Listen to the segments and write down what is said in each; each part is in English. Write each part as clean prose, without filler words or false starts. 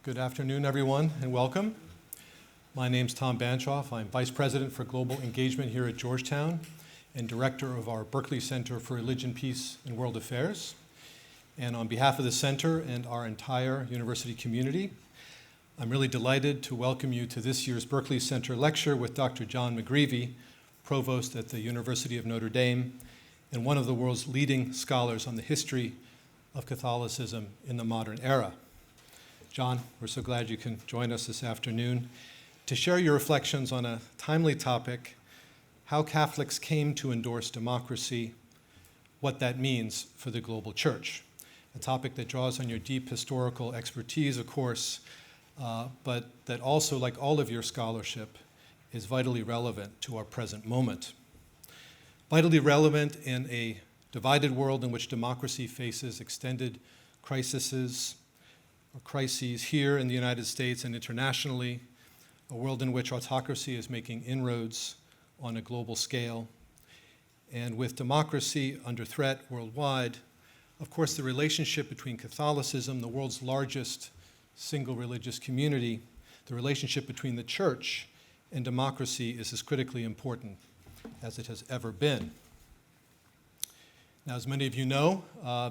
Good afternoon, everyone, and welcome. My name's Tom Banchoff. I'm Vice President for Global Engagement here at Georgetown and Director of our Berkeley Center for Religion, Peace, and World Affairs. And on behalf of the center and our entire university community, I'm really delighted to welcome you to this year's Berkeley Center lecture with Dr. John McGreevy, Provost at the University of Notre Dame and one of the world's leading scholars on the history of Catholicism in the modern era. John, we're so glad you can join us this afternoon to share your reflections on a timely topic, how Catholics came to endorse democracy, what that means for the global church. A topic that draws on your deep historical expertise, of course, but that also, like all of your scholarship, is vitally relevant to our present moment. Vitally relevant in a divided world in which democracy faces extended crises here in the United States and internationally, a world in which autocracy is making inroads on a global scale. And with democracy under threat worldwide, of course, the relationship between Catholicism, the world's largest single religious community, the relationship between the church and democracy is as critically important as it has ever been. Now, as many of you know,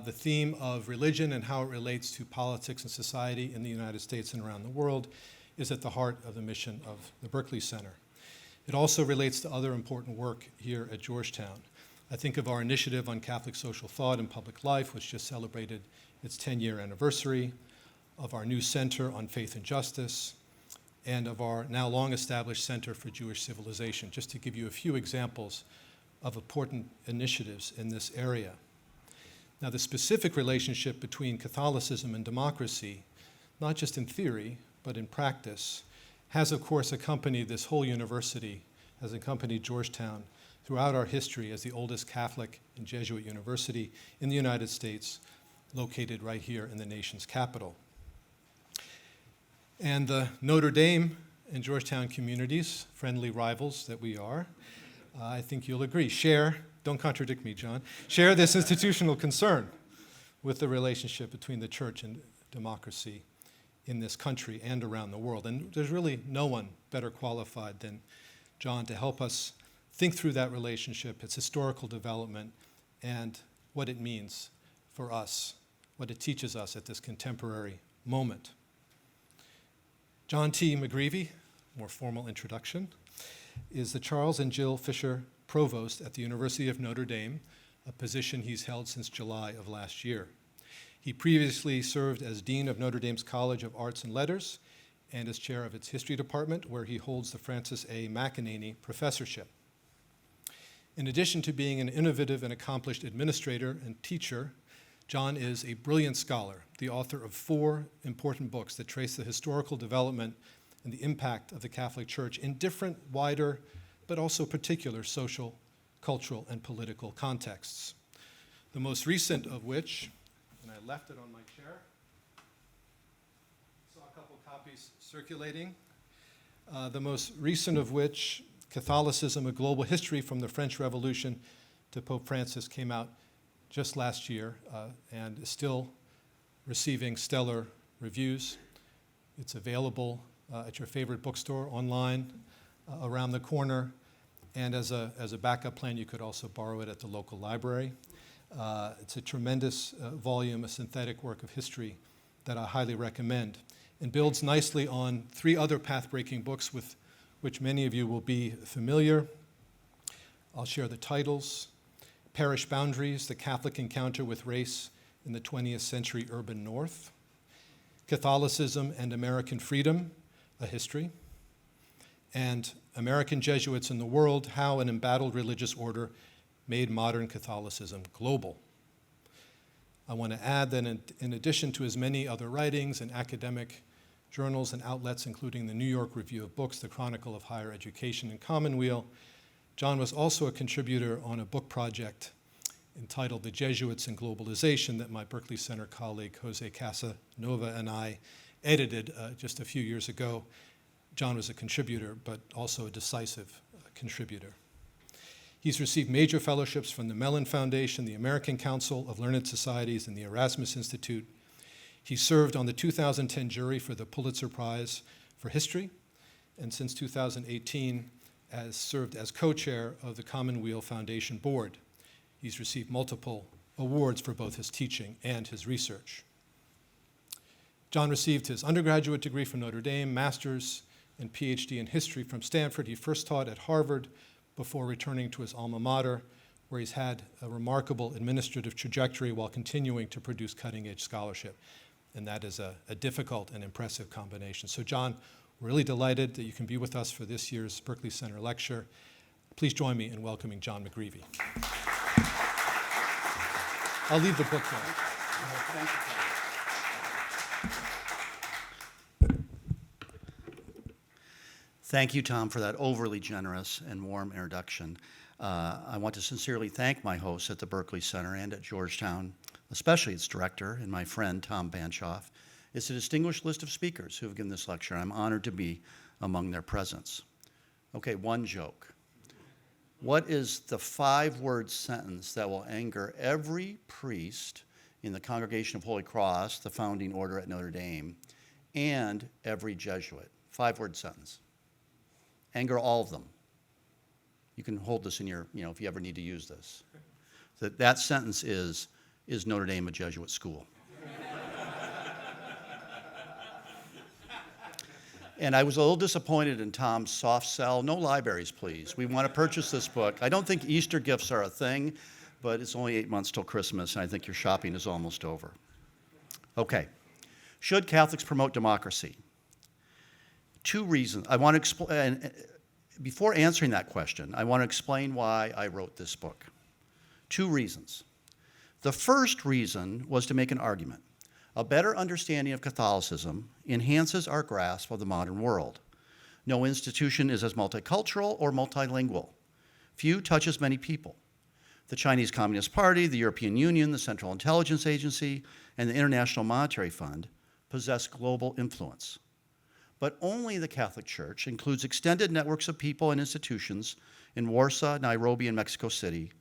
the theme of religion and how it relates to politics and society in the United States and around the world is at the heart of the mission of the Berkeley Center. It also relates to other important work here at Georgetown. I think of our initiative on Catholic social thought and public life, which just celebrated its 10-year anniversary, of our new Center on Faith and Justice, and of our now long-established Center for Jewish Civilization, just to give you a few examples of important initiatives in this area. Now, the specific relationship between Catholicism and democracy, not just in theory, but in practice, has, of course, accompanied this whole university, has accompanied Georgetown throughout our history as the oldest Catholic and Jesuit university in the United States, located right here in the nation's capital. And the Notre Dame and Georgetown communities, friendly rivals that we are, I think you'll agree, don't contradict me, John, share this institutional concern with the relationship between the church and democracy in this country and around the world. And there's really no one better qualified than John to help us think through that relationship, its historical development, and what it means for us, what it teaches us at this contemporary moment. John T. McGreevy, more formal introduction, is the Charles and Jill Fisher Provost at the University of Notre Dame, a position he's held since July of last year. He previously served as Dean of Notre Dame's College of Arts and Letters and as chair of its History Department, where he holds the Francis A. McEnany Professorship. In addition to being an innovative and accomplished administrator and teacher, John is a brilliant scholar, the author of 4 important books that trace the historical development and the impact of the Catholic Church in different, wider, but also particular social, cultural, and political contexts. The most recent of which, and I left it on my chair, saw a couple copies circulating. The most recent of which, Catholicism, A Global History from the French Revolution to Pope Francis, came out just last year and is still receiving stellar reviews. It's available at your favorite bookstore, online, around the corner, and as a backup plan, you could also borrow it at the local library. It's a tremendous volume, a synthetic work of history that I highly recommend, and builds nicely on 3 other path-breaking books with which many of you will be familiar. I'll share the titles. Parish Boundaries, The Catholic Encounter with Race in the 20th Century Urban North. Catholicism and American Freedom, A History. And American Jesuits in the World, How an Embattled Religious Order Made Modern Catholicism Global. I want to add that in addition to his many other writings and academic journals and outlets, including the New York Review of Books, the Chronicle of Higher Education, and Commonweal, John was also a contributor on a book project entitled The Jesuits and Globalization that my Berkeley Center colleague Jose Casanova and I edited just a few years ago. John was a contributor, but also a decisive contributor. He's received major fellowships from the Mellon Foundation, the American Council of Learned Societies, and the Erasmus Institute. He served on the 2010 jury for the Pulitzer Prize for History, and since 2018 has served as co-chair of the Commonweal Foundation Board. He's received multiple awards for both his teaching and his research. John received his undergraduate degree from Notre Dame, master's and PhD in history from Stanford. He first taught at Harvard before returning to his alma mater, where he's had a remarkable administrative trajectory while continuing to produce cutting-edge scholarship. And that is a difficult and impressive combination. So John, we're really delighted that you can be with us for this year's Berkeley Center Lecture. Please join me in welcoming John McGreevy. I'll leave the book there. Thank you. Thank you, Tom, for that overly generous and warm introduction. I want to sincerely thank my hosts at the Berkeley Center and at Georgetown, especially its director and my friend, Tom Banchoff. It's a distinguished list of speakers who have given this lecture. I'm honored to be among their presence. Okay, one joke. What is the 5-word sentence that will anger every priest in the Congregation of Holy Cross, the founding order at Notre Dame, and every Jesuit? 5-word sentence. Anger all of them. You can hold this in your, if you ever need to use this. That sentence is Notre Dame a Jesuit school? And I was a little disappointed in Tom's soft sell. No libraries, please. We want to purchase this book. I don't think Easter gifts are a thing, but it's only 8 months till Christmas, and I think your shopping is almost over. Okay. Should Catholics promote democracy? 2 reasons. I want to explain. Before answering that question, I want to explain why I wrote this book. 2 reasons. The first reason was to make an argument. A better understanding of Catholicism enhances our grasp of the modern world. No institution is as multicultural or multilingual. Few touch as many people. The Chinese Communist Party, the European Union, the Central Intelligence Agency, and the International Monetary Fund possess global influence. But only the Catholic Church includes extended networks of people and institutions in Warsaw, Nairobi, and Mexico City,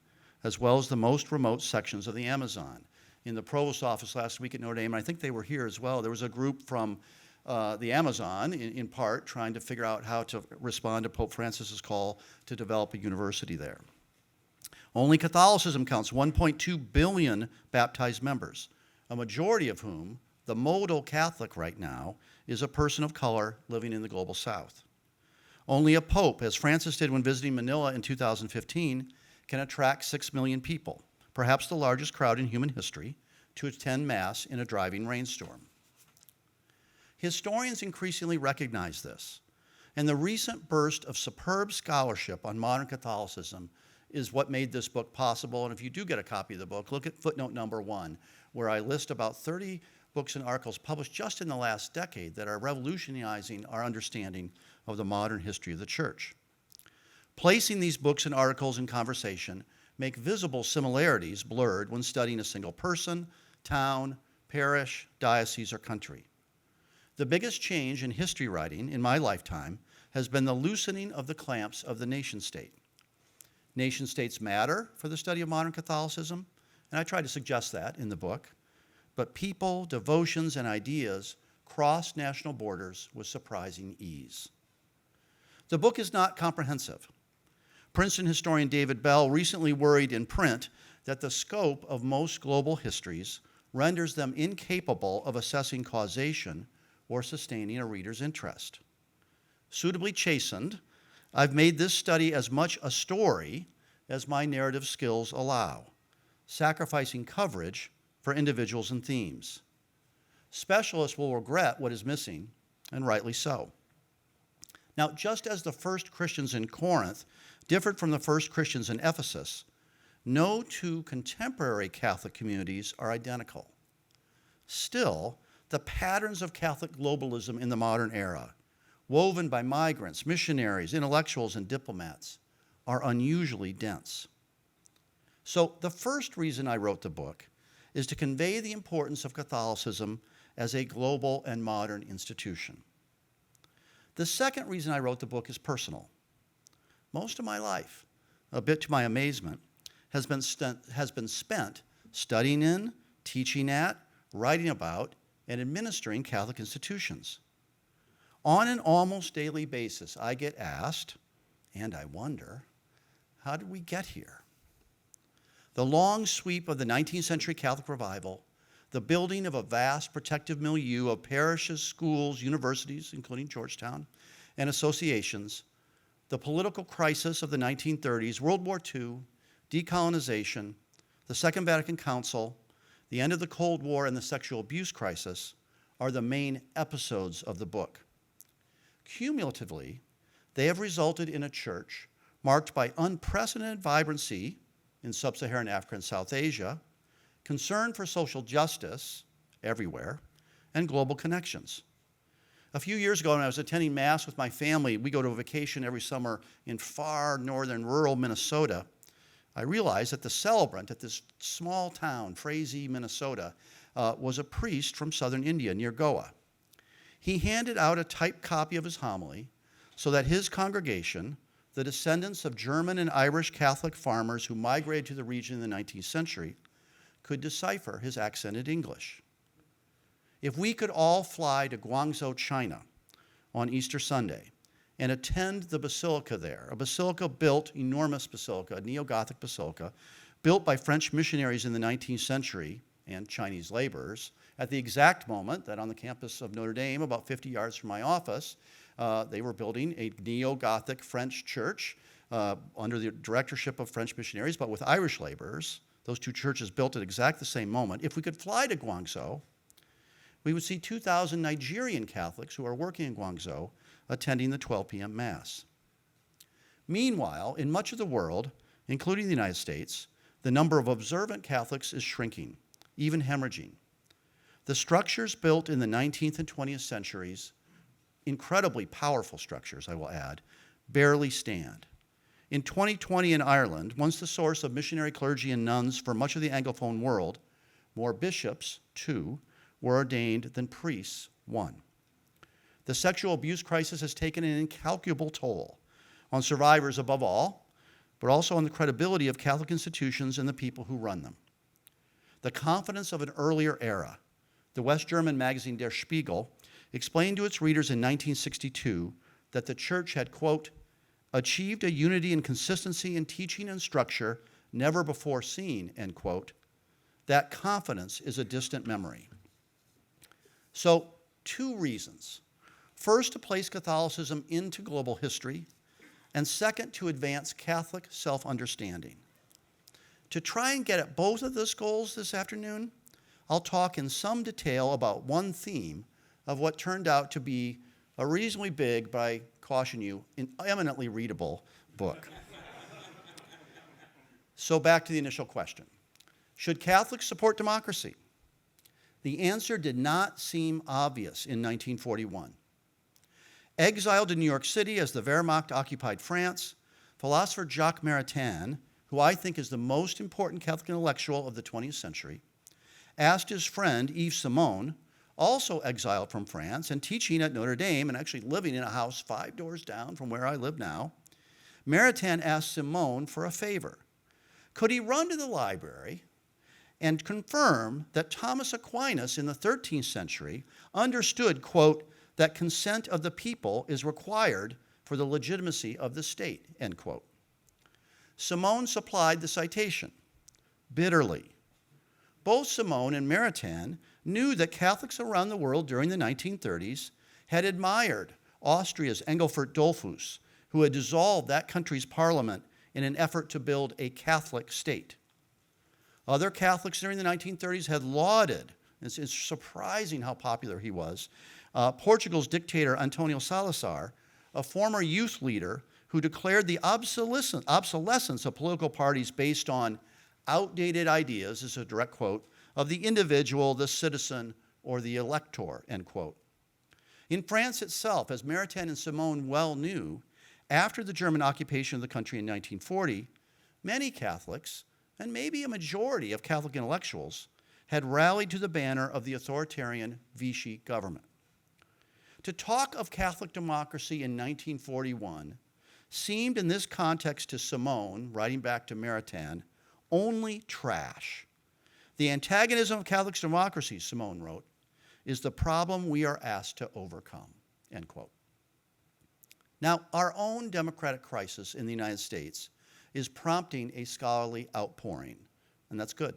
as well as the most remote sections of the Amazon. In the Provost office last week at Notre Dame, and I think they were here as well, there was a group from the Amazon, in part, trying to figure out how to respond to Pope Francis's call to develop a university there. Only Catholicism counts 1.2 billion baptized members, a majority of whom, the modal Catholic right now, is a person of color living in the global south. Only a pope, as Francis did when visiting Manila in 2015, can attract 6 million people, perhaps the largest crowd in human history, to attend Mass in a driving rainstorm. Historians increasingly recognize this, and the recent burst of superb scholarship on modern Catholicism is what made this book possible. And if you do get a copy of the book, look at footnote number 1, where I list about 30 books and articles published just in the last decade that are revolutionizing our understanding of the modern history of the Church. Placing these books and articles in conversation make visible similarities blurred when studying a single person, town, parish, diocese, or country. The biggest change in history writing in my lifetime has been the loosening of the clamps of the nation-state. Nation-states matter for the study of modern Catholicism, and I try to suggest that in the book, but people, devotions, and ideas cross national borders with surprising ease. The book is not comprehensive. Princeton historian David Bell recently worried in print that the scope of most global histories renders them incapable of assessing causation or sustaining a reader's interest. Suitably chastened, I've made this study as much a story as my narrative skills allow, sacrificing coverage for individuals and themes. Specialists will regret what is missing, and rightly so. Now, just as the first Christians in Corinth differed from the first Christians in Ephesus, no 2 contemporary Catholic communities are identical. Still, the patterns of Catholic globalism in the modern era, woven by migrants, missionaries, intellectuals, and diplomats, are unusually dense. So the first reason I wrote the book is to convey the importance of Catholicism as a global and modern institution. The second reason I wrote the book is personal. Most of my life, a bit to my amazement, has been spent studying in, teaching at, writing about, and administering Catholic institutions. On an almost daily basis, I get asked, and I wonder, how did we get here? The long sweep of the 19th century Catholic revival, the building of a vast protective milieu of parishes, schools, universities, including Georgetown, and associations, the political crisis of the 1930s, World War II, decolonization, the Second Vatican Council, the end of the Cold War, and the sexual abuse crisis are the main episodes of the book. Cumulatively, they have resulted in a church marked by unprecedented vibrancy in sub-Saharan Africa and South Asia, concern for social justice everywhere, and global connections. A few years ago, when I was attending Mass with my family, we go to a vacation every summer in far northern rural Minnesota. I realized that the celebrant at this small town, Frazee, Minnesota, was a priest from southern India near Goa. He handed out a typed copy of his homily so that his congregation, the descendants of German and Irish Catholic farmers who migrated to the region in the 19th century, could decipher his accented English. If we could all fly to Guangzhou, China on Easter Sunday and attend the basilica there, a basilica built, enormous basilica, a neo-Gothic basilica, built by French missionaries in the 19th century and Chinese laborers, at the exact moment that on the campus of Notre Dame, about 50 yards from my office, they were building a neo-Gothic French church under the directorship of French missionaries, but with Irish laborers. Those two churches built at exactly the same moment. If we could fly to Guangzhou, we would see 2,000 Nigerian Catholics who are working in Guangzhou attending the 12 p.m. Mass. Meanwhile, in much of the world, including the United States, the number of observant Catholics is shrinking, even hemorrhaging. The structures built in the 19th and 20th centuries, incredibly powerful structures, I will add, barely stand. In 2020 in Ireland, once the source of missionary clergy and nuns for much of the Anglophone world, more bishops, 2, were ordained than priests, 1. The sexual abuse crisis has taken an incalculable toll on survivors above all, but also on the credibility of Catholic institutions and the people who run them. The confidence of an earlier era, the West German magazine Der Spiegel explained to its readers in 1962 that the church had, quote, achieved a unity and consistency in teaching and structure never before seen, end quote. That confidence is a distant memory. So, 2 reasons. First, to place Catholicism into global history, and second, to advance Catholic self-understanding. To try and get at both of those goals this afternoon, I'll talk in some detail about one theme of what turned out to be a reasonably big, but I caution you, an eminently readable book. So back to the initial question. Should Catholics support democracy? The answer did not seem obvious in 1941. Exiled in New York City as the Wehrmacht occupied France, philosopher Jacques Maritain, who I think is the most important Catholic intellectual of the 20th century, asked his friend Yves Simon, also exiled from France and teaching at Notre Dame and actually living in a house 5 doors down from where I live now, Maritain asked Simon for a favor. Could he run to the library and confirm that Thomas Aquinas in the 13th century understood, quote, that consent of the people is required for the legitimacy of the state, end quote. Simon supplied the citation, bitterly. Both Simon and Maritain knew that Catholics around the world during the 1930s had admired Austria's Engelbert Dollfuss, who had dissolved that country's parliament in an effort to build a Catholic state. Other Catholics during the 1930s had lauded, it's surprising how popular he was, Portugal's dictator António Salazar, a former youth leader who declared the obsolescence of political parties based on outdated ideas, this is a direct quote, of the individual, the citizen, or the elector, end quote. In France itself, as Maritain and Simon well knew, after the German occupation of the country in 1940, many Catholics, and maybe a majority of Catholic intellectuals, had rallied to the banner of the authoritarian Vichy government. To talk of Catholic democracy in 1941 seemed in this context to Simon, writing back to Maritain, only trash. The antagonism of Catholic democracy, Simon wrote, is the problem we are asked to overcome, end quote. Now, our own democratic crisis in the United States is prompting a scholarly outpouring, and that's good.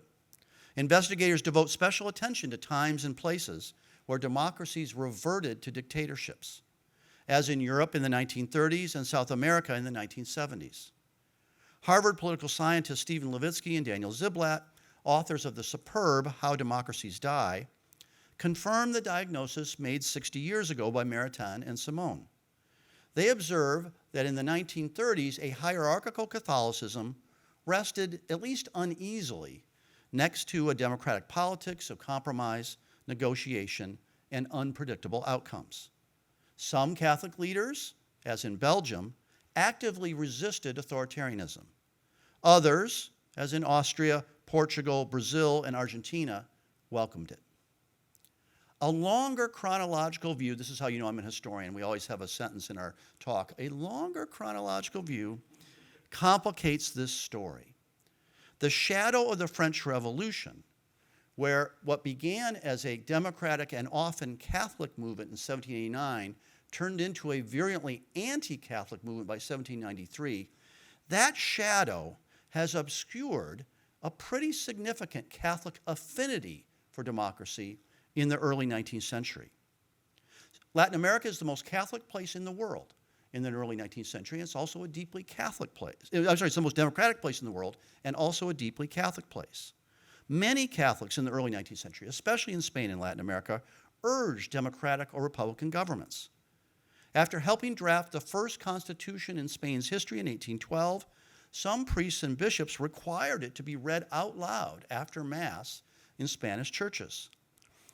Investigators devote special attention to times and places where democracies reverted to dictatorships, as in Europe in the 1930s and South America in the 1970s. Harvard political scientists Stephen Levitsky and Daniel Ziblatt, authors of the superb How Democracies Die, confirm the diagnosis made 60 years ago by Maritain and Simone. They observe that in the 1930s, a hierarchical Catholicism rested, at least uneasily, next to a democratic politics of compromise, negotiation, and unpredictable outcomes. Some Catholic leaders, as in Belgium, actively resisted authoritarianism. Others, as in Austria, Portugal, Brazil, and Argentina, welcomed it. A longer chronological view, this is how you know I'm a historian, we always have a sentence in our talk, a longer chronological view complicates this story. The shadow of the French Revolution, where what began as a democratic and often Catholic movement in 1789 turned into a virulently anti-Catholic movement by 1793, that shadow has obscured a pretty significant Catholic affinity for democracy in the early 19th century. Latin America is the most Catholic place in the world in the early 19th century. It's also a deeply Catholic place. It's the most democratic place in the world and also a deeply Catholic place. Many Catholics in the early 19th century, especially in Spain and Latin America, urged democratic or republican governments. After helping draft the first constitution in Spain's history in 1812, some priests and bishops required it to be read out loud after Mass in Spanish churches.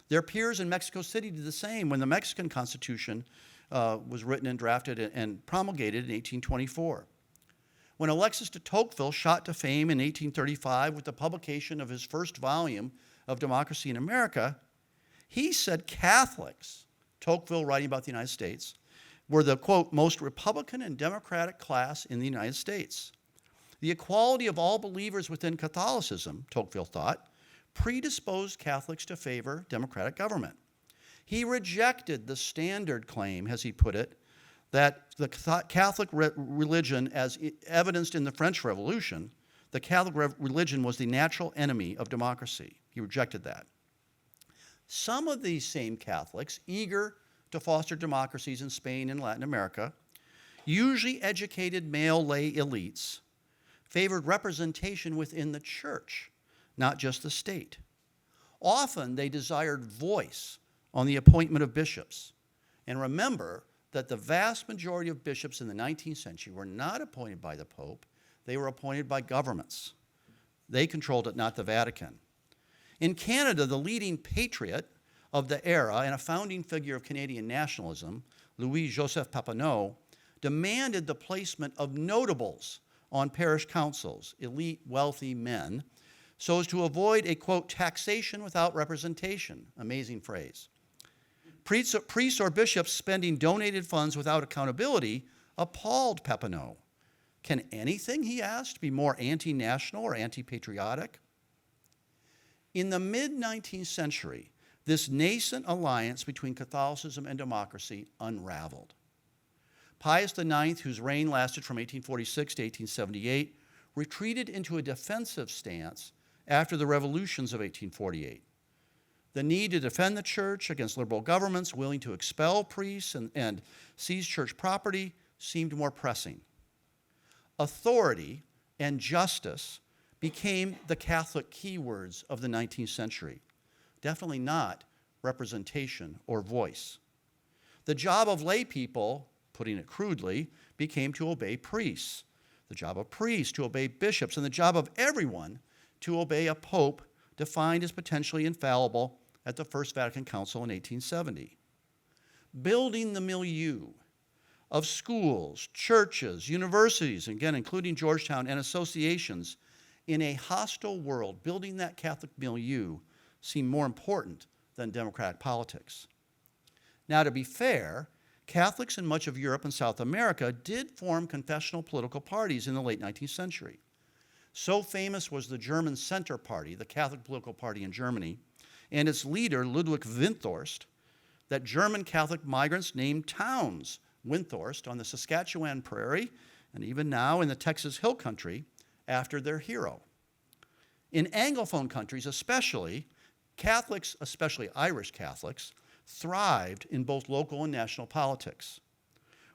Their peers in Mexico City did the same when the Mexican Constitution was written and drafted and promulgated in 1824. When Alexis de Tocqueville shot to fame in 1835 with the publication of his first volume of Democracy in America, he said Catholics, Tocqueville writing about the United States, were the, quote, most Republican and democratic class in the United States. The equality of all believers within Catholicism, Tocqueville thought, predisposed Catholics to favor democratic government. He rejected the standard claim, as he put it, that the Catholic religion, as evidenced in the French Revolution, the Catholic religion was the natural enemy of democracy. He rejected that. Some of these same Catholics, eager to foster democracies in Spain and Latin America, usually educated male lay elites, favored representation within the church, not just the state. Often they desired voice on the appointment of bishops. And remember that the vast majority of bishops in the 19th century were not appointed by the Pope, they were appointed by governments. They controlled it, not the Vatican. In Canada, the leading patriot of the era and a founding figure of Canadian nationalism, Louis-Joseph Papineau, demanded the placement of notables on parish councils, elite, wealthy men, so as to avoid a, quote, taxation without representation. Amazing phrase. Priests or bishops spending donated funds without accountability appalled Papineau. Can anything, he asked, be more anti-national or anti-patriotic? In the mid-19th century, this nascent alliance between Catholicism and democracy unraveled. Pius IX, whose reign lasted from 1846 to 1878, retreated into a defensive stance after the revolutions of 1848. The need to defend the church against liberal governments willing to expel priests and seize church property seemed more pressing. Authority and justice became the Catholic keywords of the 19th century, definitely not representation or voice. The job of lay people, putting it crudely, became to obey priests. The job of priests to obey bishops, and the job of everyone to obey a pope defined as potentially infallible at the First Vatican Council in 1870. Building the milieu of schools, churches, universities, again, including Georgetown, and associations in a hostile world, building that Catholic milieu seemed more important than democratic politics. Now, to be fair, Catholics in much of Europe and South America did form confessional political parties in the late 19th century. So famous was the German Center Party, the Catholic political party in Germany, and its leader, Ludwig Windthorst, that German Catholic migrants named towns Windthorst on the Saskatchewan prairie, and even now in the Texas Hill Country, after their hero. In Anglophone countries especially, Catholics, especially Irish Catholics, thrived in both local and national politics.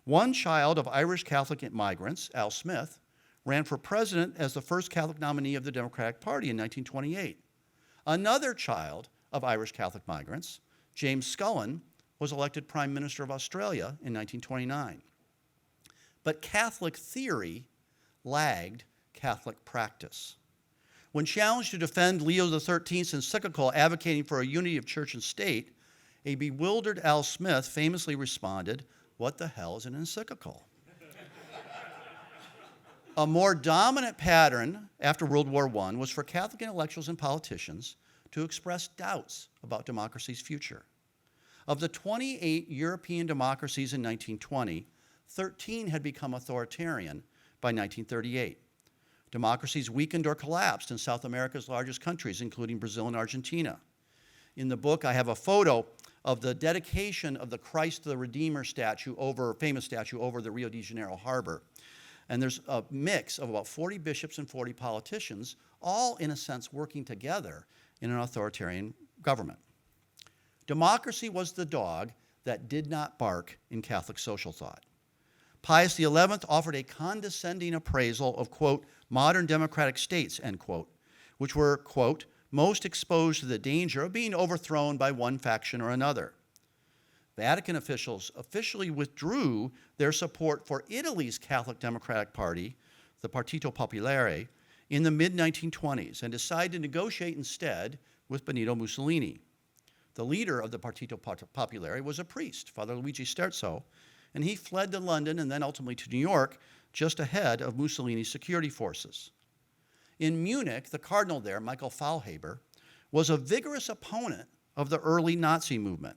One child of Irish Catholic migrants, Al Smith, ran for president as the first Catholic nominee of the Democratic Party in 1928. Another child of Irish Catholic migrants, James Scullin, was elected Prime Minister of Australia in 1929. But Catholic theory lagged Catholic practice. When challenged to defend Leo XIII's encyclical advocating for a unity of church and state, a bewildered Al Smith famously responded, "What the hell is an encyclical?" A more dominant pattern after World War I was for Catholic intellectuals and politicians to express doubts about democracy's future. Of the 28 European democracies in 1920, 13 had become authoritarian by 1938. Democracies weakened or collapsed in South America's largest countries, including Brazil and Argentina. In the book, I have a photo of the dedication of the Christ the Redeemer famous statue over the Rio de Janeiro harbor. And there's a mix of about 40 bishops and 40 politicians, all in a sense working together in an authoritarian government. Democracy was the dog that did not bark in Catholic social thought. Pius XI offered a condescending appraisal of, quote, modern democratic states, end quote, which were, quote, most exposed to the danger of being overthrown by one faction or another. Vatican officials officially withdrew their support for Italy's Catholic Democratic Party, the Partito Popolare, in the mid-1920s and decided to negotiate instead with Benito Mussolini. The leader of the Partito Popolare was a priest, Father Luigi Sterzo, and he fled to London and then ultimately to New York just ahead of Mussolini's security forces. In Munich, the cardinal there, Michael Faulhaber, was a vigorous opponent of the early Nazi movement.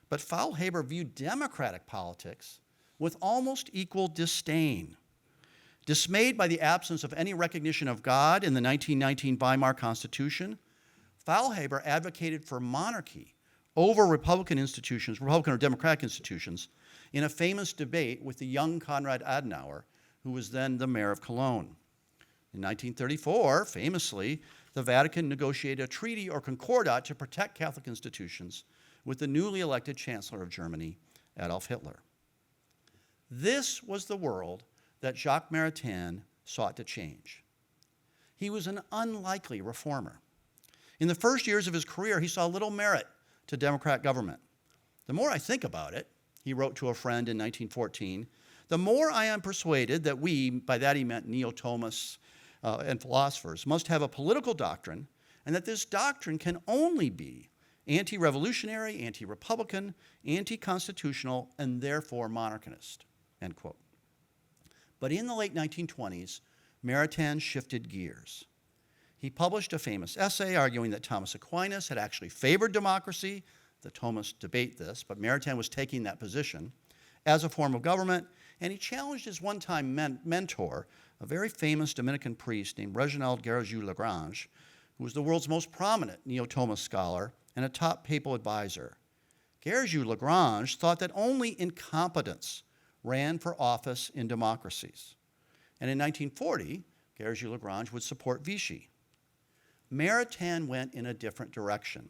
But Faulhaber viewed democratic politics with almost equal disdain. Dismayed by the absence of any recognition of God in the 1919 Weimar Constitution, Faulhaber advocated for monarchy over Republican or democratic institutions, in a famous debate with the young Konrad Adenauer, who was then the mayor of Cologne. In 1934, famously, the Vatican negotiated a treaty or concordat to protect Catholic institutions with the newly elected Chancellor of Germany, Adolf Hitler. This was the world that Jacques Maritain sought to change. He was an unlikely reformer. In the first years of his career, he saw little merit to democratic government. The more I think about it, he wrote to a friend in 1914, the more I am persuaded that we, by that he meant neo-Thomists and philosophers, must have a political doctrine, and that this doctrine can only be anti-revolutionary, anti-republican, anti-constitutional, and therefore monarchist, end quote. But in the late 1920s, Maritain shifted gears. He published a famous essay arguing that Thomas Aquinas had actually favored democracy. The Thomists debate this, but Maritain was taking that position as a form of government, and he challenged his one-time mentor, a very famous Dominican priest named Reginald Garrigou-Lagrange, who was the world's most prominent neo-Thomist scholar and a top papal advisor. Garrigou-Lagrange thought that only incompetence ran for office in democracies. And in 1940, Garrigou-Lagrange would support Vichy. Maritain went in a different direction.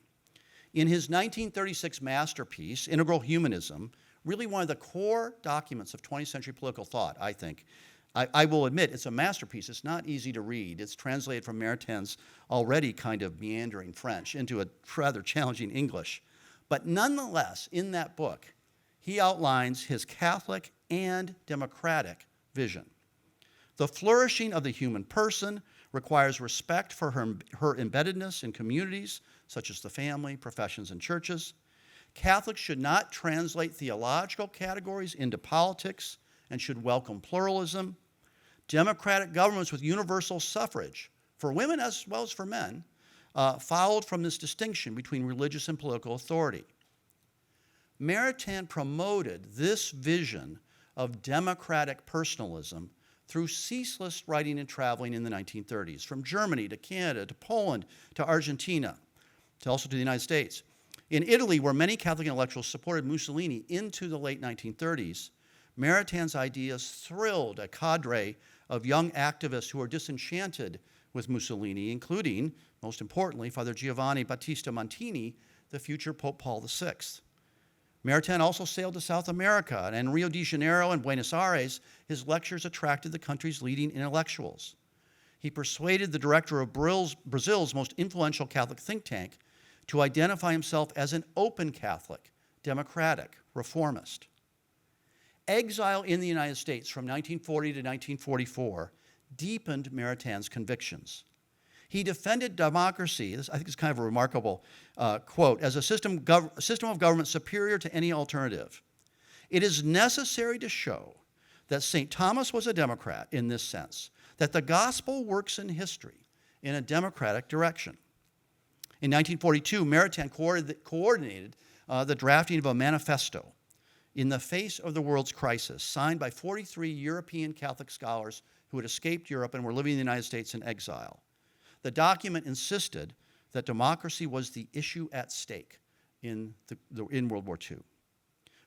In his 1936 masterpiece, Integral Humanism, really one of the core documents of 20th century political thought, I think. I will admit, it's a masterpiece. It's not easy to read. It's translated from Maritain's already kind of meandering French into a rather challenging English. But nonetheless, in that book, he outlines his Catholic and democratic vision. The flourishing of the human person requires respect for her embeddedness in communities, such as the family, professions, and churches. Catholics should not translate theological categories into politics and should welcome pluralism. Democratic governments with universal suffrage, for women as well as for men, followed from this distinction between religious and political authority. Maritain promoted this vision of democratic personalism through ceaseless writing and traveling in the 1930s, from Germany to Canada to Poland to Argentina. also to the United States. In Italy, where many Catholic intellectuals supported Mussolini into the late 1930s, Maritain ideas thrilled a cadre of young activists who were disenchanted with Mussolini, including, most importantly, Father Giovanni Battista Montini, the future Pope Paul VI. Maritain also sailed to South America, and in Rio de Janeiro and Buenos Aires, his lectures attracted the country's leading intellectuals. He persuaded the director of Brazil's most influential Catholic think tank to identify himself as an open Catholic, democratic, reformist. Exile in the United States from 1940 to 1944 deepened Maritain's convictions. He defended democracy, this I think is kind of a remarkable quote, as a system of government superior to any alternative. It is necessary to show that St. Thomas was a Democrat in this sense, that the gospel works in history in a democratic direction. In 1942, Maritain coordinated the drafting of a manifesto in the face of the world's crisis, signed by 43 European Catholic scholars who had escaped Europe and were living in the United States in exile. The document insisted that democracy was the issue at stake in World War II.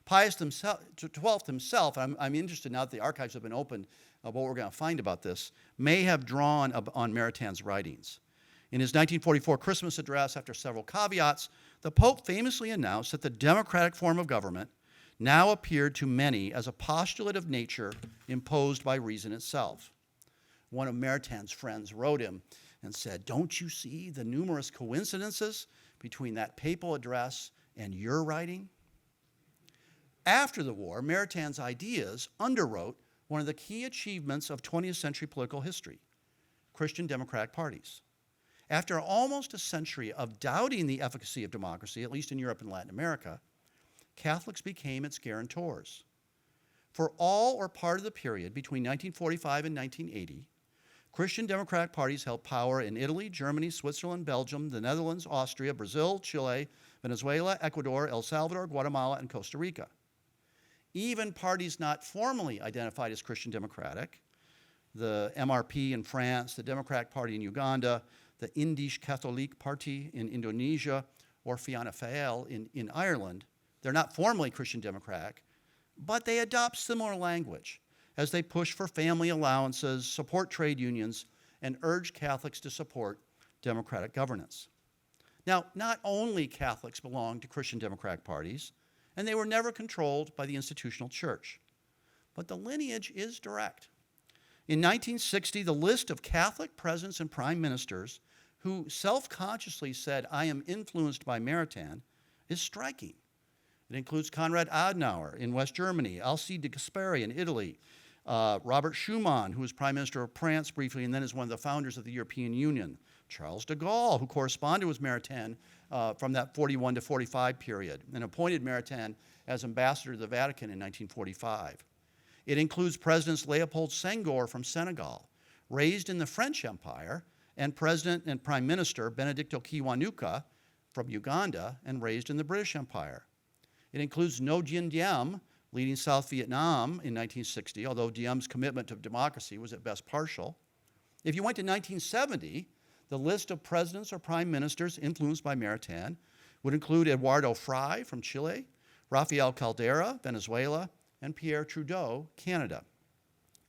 Pius XII himself, I'm interested now that the archives have been opened, what we're going to find about this, may have drawn on Maritain's writings. In his 1944 Christmas address, after several caveats, the Pope famously announced that the democratic form of government now appeared to many as a postulate of nature imposed by reason itself. One of Maritain's friends wrote him and said, "Don't you see the numerous coincidences between that papal address and your writing?" After the war, Maritain's ideas underwrote one of the key achievements of 20th century political history, Christian democratic parties. After almost a century of doubting the efficacy of democracy, at least in Europe and Latin America, Catholics became its guarantors. For all or part of the period between 1945 and 1980, Christian democratic parties held power in Italy, Germany, Switzerland, Belgium, the Netherlands, Austria, Brazil, Chile, Venezuela, Ecuador, El Salvador, Guatemala, and Costa Rica. Even parties not formally identified as Christian democratic, the MRP in France, the Democratic Party in Uganda, the Indisch Katholiek Party in Indonesia, or Fianna Fáil in Ireland, they're not formally Christian democratic, but they adopt similar language as they push for family allowances, support trade unions, and urge Catholics to support democratic governance. Now, not only Catholics belong to Christian democratic parties, and they were never controlled by the institutional church, but the lineage is direct. In 1960, the list of Catholic presidents and prime ministers who self-consciously said, "I am influenced by Maritain," is striking. It includes Konrad Adenauer in West Germany, Alcide de Gasperi in Italy, Robert Schuman, who was Prime Minister of France briefly and then is one of the founders of the European Union, Charles de Gaulle, who corresponded with Maritain from that 41 to 45 period and appointed Maritain as ambassador to the Vatican in 1945. It includes Presidents Leopold Senghor from Senegal, raised in the French Empire, and President and Prime Minister Benedicto Kiwanuka from Uganda and raised in the British Empire. It includes Ngo Dinh Diem, leading South Vietnam in 1960, although Diem's commitment to democracy was at best partial. If you went to 1970, the list of presidents or prime ministers influenced by Maritain would include Eduardo Frei from Chile, Rafael Caldera, Venezuela, and Pierre Trudeau, Canada.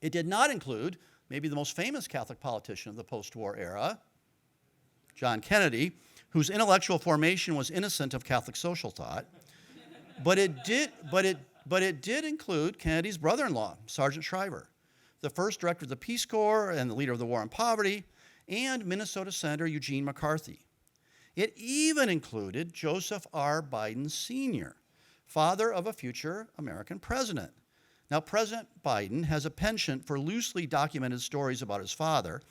It did not include maybe the most famous Catholic politician of the post-war era, John Kennedy, whose intellectual formation was innocent of Catholic social thought. But it did include Kennedy's brother-in-law, Sargent Shriver, the first director of the Peace Corps and the leader of the War on Poverty, and Minnesota Senator Eugene McCarthy. It even included Joseph R. Biden Sr., father of a future American president. Now, President Biden has a penchant for loosely documented stories about his father,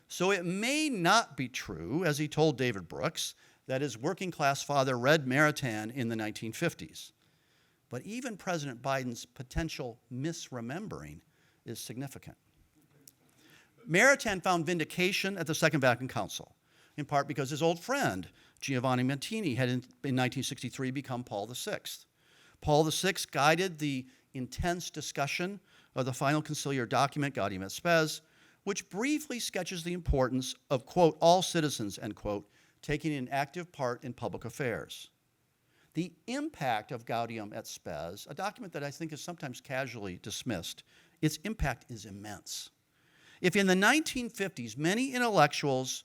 so it may not be true, as he told David Brooks, that his working-class father read Maritain in the 1950s. But even President Biden's potential misremembering is significant. Maritain found vindication at the Second Vatican Council, in part because his old friend, Giovanni Montini, had in 1963 become Paul VI. Paul VI guided the intense discussion of the final conciliar document, Gaudium et Spes, which briefly sketches the importance of, quote, all citizens, end quote, taking an active part in public affairs. The impact of Gaudium et Spes, a document that I think is sometimes casually dismissed, its impact is immense. If in the 1950s many intellectuals,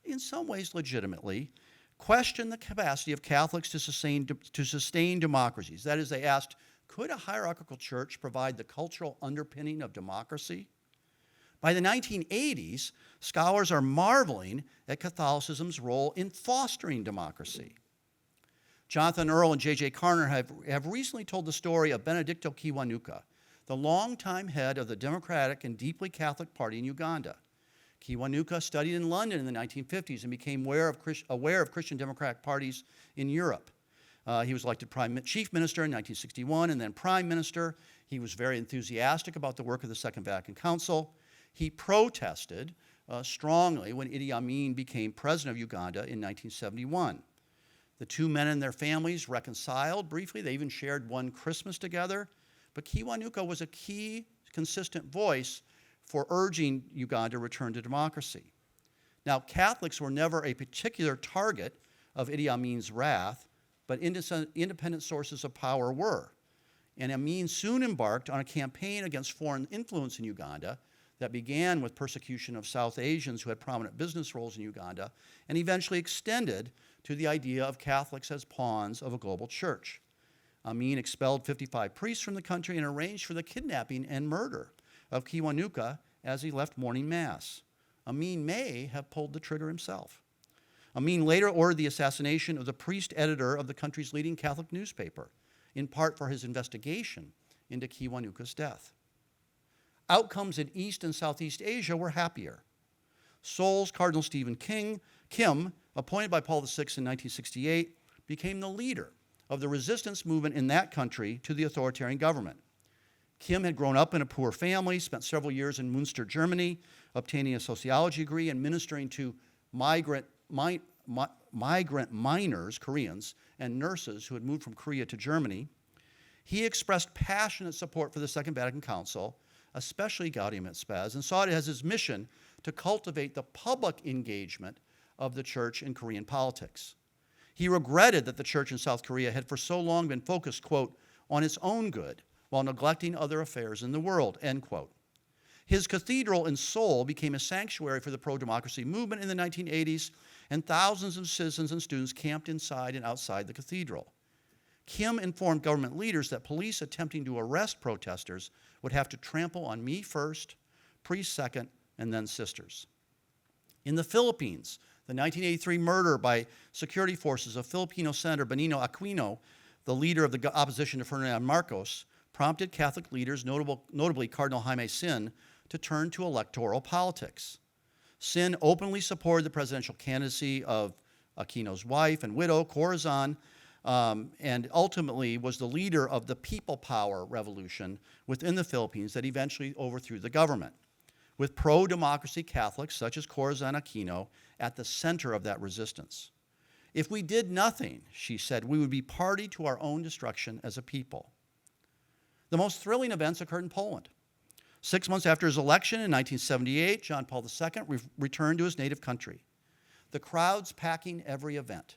in some ways legitimately, questioned the capacity of Catholics to sustain democracies, that is, they asked, could a hierarchical church provide the cultural underpinning of democracy? By the 1980s, scholars are marveling at Catholicism's role in fostering democracy. Jonathan Earl and J.J. Carner have recently told the story of Benedicto Kiwanuka, the longtime head of the Democratic and deeply Catholic Party in Uganda. Kiwanuka studied in London in the 1950s and became aware of Christian democratic parties in Europe. He was elected chief minister in 1961 and then prime minister. He was very enthusiastic about the work of the Second Vatican Council. He protested strongly when Idi Amin became president of Uganda in 1971. The two men and their families reconciled briefly. They even shared one Christmas together. But Kiwanuka was a key, consistent voice for urging Uganda to return to democracy. Now, Catholics were never a particular target of Idi Amin's wrath, but independent sources of power were. And Amin soon embarked on a campaign against foreign influence in Uganda that began with persecution of South Asians who had prominent business roles in Uganda and eventually extended to the idea of Catholics as pawns of a global church. Amin expelled 55 priests from the country and arranged for the kidnapping and murder of Kiwanuka as he left morning mass. Amin may have pulled the trigger himself. Amin later ordered the assassination of the priest editor of the country's leading Catholic newspaper, in part for his investigation into Kiwanuka's death. Outcomes in East and Southeast Asia were happier. Seoul's Cardinal Stephen Kim, appointed by Paul VI in 1968, became the leader of the resistance movement in that country to the authoritarian government. Kim had grown up in a poor family, spent several years in Münster, Germany, obtaining a sociology degree and ministering to migrant miners, Koreans, and nurses who had moved from Korea to Germany. He expressed passionate support for the Second Vatican Council, especially Gaudium et Spes, and saw it as his mission to cultivate the public engagement of the church in Korean politics. He regretted that the church in South Korea had for so long been focused, quote, on its own good while neglecting other affairs in the world, end quote. His cathedral in Seoul became a sanctuary for the pro-democracy movement in the 1980s, and thousands of citizens and students camped inside and outside the cathedral. Kim informed government leaders that police attempting to arrest protesters would have to trample on me first, priests second, and then sisters. In the Philippines, the 1983 murder by security forces of Filipino Senator Benigno Aquino, the leader of the opposition to Ferdinand Marcos, prompted Catholic leaders, notably Cardinal Jaime Sin, to turn to electoral politics. Sin openly supported the presidential candidacy of Aquino's wife and widow, Corazon, and ultimately was the leader of the people power revolution within the Philippines that eventually overthrew the government, with pro-democracy Catholics such as Corazon Aquino at the center of that resistance. If we did nothing, she said, we would be party to our own destruction as a people. The most thrilling events occurred in Poland. 6 months after his election in 1978, John Paul II returned to his native country. The crowds packing every event.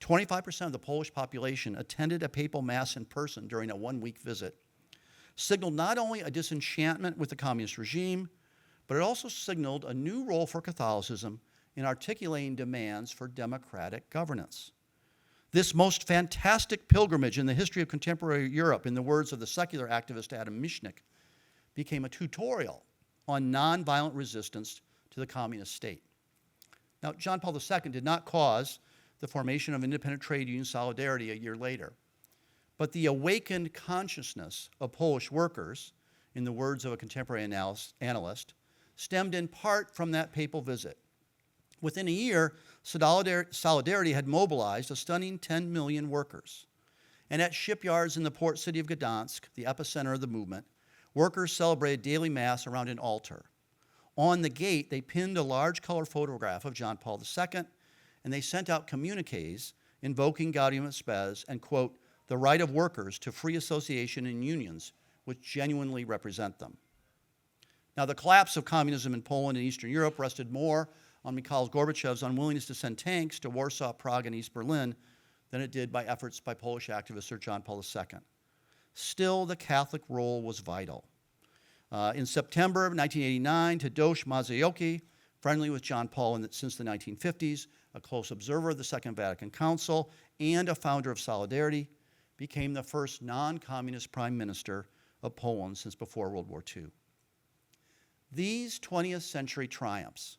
25% of the Polish population attended a papal mass in person during a one-week visit. Signaled not only a disenchantment with the communist regime, but it also signaled a new role for Catholicism in articulating demands for democratic governance. This most fantastic pilgrimage in the history of contemporary Europe, in the words of the secular activist Adam Michnik, became a tutorial on nonviolent resistance to the communist state. Now, John Paul II did not cause the formation of independent trade union Solidarity a year later, but the awakened consciousness of Polish workers, in the words of a contemporary analyst, stemmed in part from that papal visit. Within a year, Solidarity had mobilized a stunning 10 million workers. And at shipyards in the port city of Gdansk, the epicenter of the movement, workers celebrated daily mass around an altar. On the gate, they pinned a large color photograph of John Paul II, and they sent out communiques invoking Gaudium et Spes and, quote, the right of workers to free association and unions which genuinely represent them. Now, the collapse of communism in Poland and Eastern Europe rested more on Mikhail Gorbachev's unwillingness to send tanks to Warsaw, Prague, and East Berlin than it did by efforts by Polish activist Sir John Paul II. Still, the Catholic role was vital. In September of 1989, Tadeusz Mazowiecki, friendly with John Paul since the 1950s, a close observer of the Second Vatican Council, and a founder of Solidarity, became the first non-communist prime minister of Poland since before World War II. These 20th century triumphs,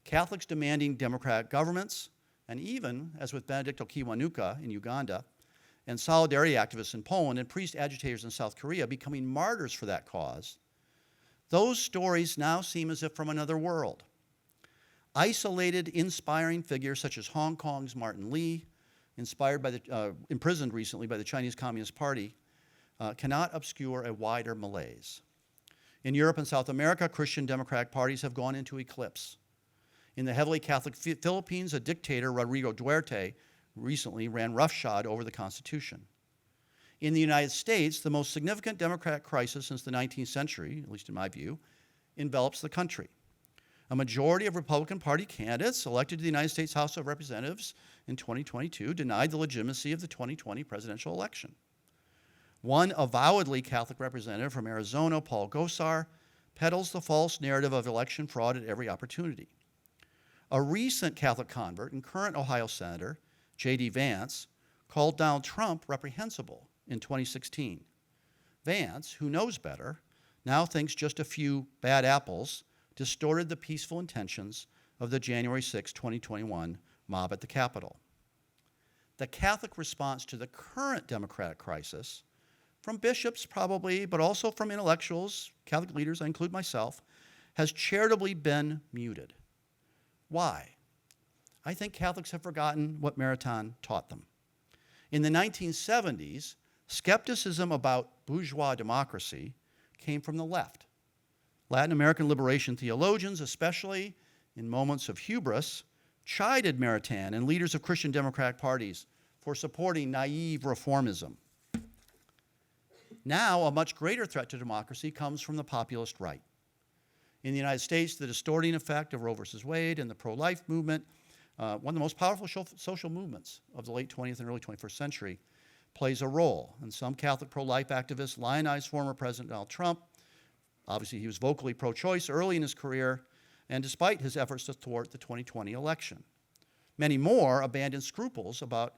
Catholics demanding democratic governments, and even, as with Benedicto Kiwanuka in Uganda, and Solidarity activists in Poland, and priest agitators in South Korea becoming martyrs for that cause, those stories now seem as if from another world. Isolated, inspiring figures such as Hong Kong's Martin Lee, imprisoned recently by the Chinese Communist Party, cannot obscure a wider malaise. In Europe and South America, Christian democratic parties have gone into eclipse. In the heavily Catholic Philippines, a dictator, Rodrigo Duterte, recently ran roughshod over the Constitution. In the United States, the most significant democratic crisis since the 19th century, at least in my view, envelops the country. A majority of Republican Party candidates elected to the United States House of Representatives in 2022 denied the legitimacy of the 2020 presidential election. One avowedly Catholic representative from Arizona, Paul Gosar, peddles the false narrative of election fraud at every opportunity. A recent Catholic convert and current Ohio Senator, J.D. Vance, called Donald Trump reprehensible in 2016. Vance, who knows better, now thinks just a few bad apples distorted the peaceful intentions of the January 6, 2021 mob at the Capitol. The Catholic response to the current democratic crisis, from bishops probably, but also from intellectuals, Catholic leaders, I include myself, has charitably been muted. Why? I think Catholics have forgotten what Maritain taught them. In the 1970s, skepticism about bourgeois democracy came from the left. Latin American liberation theologians, especially in moments of hubris, chided Maritain and leaders of Christian democratic parties for supporting naive reformism. Now, a much greater threat to democracy comes from the populist right. In the United States, the distorting effect of Roe versus Wade and the pro-life movement, one of the most powerful social movements of the late 20th and early 21st century, plays a role. And some Catholic pro-life activists lionize former President Donald Trump. Obviously, he was vocally pro-choice early in his career, and despite his efforts to thwart the 2020 election. Many more abandon scruples about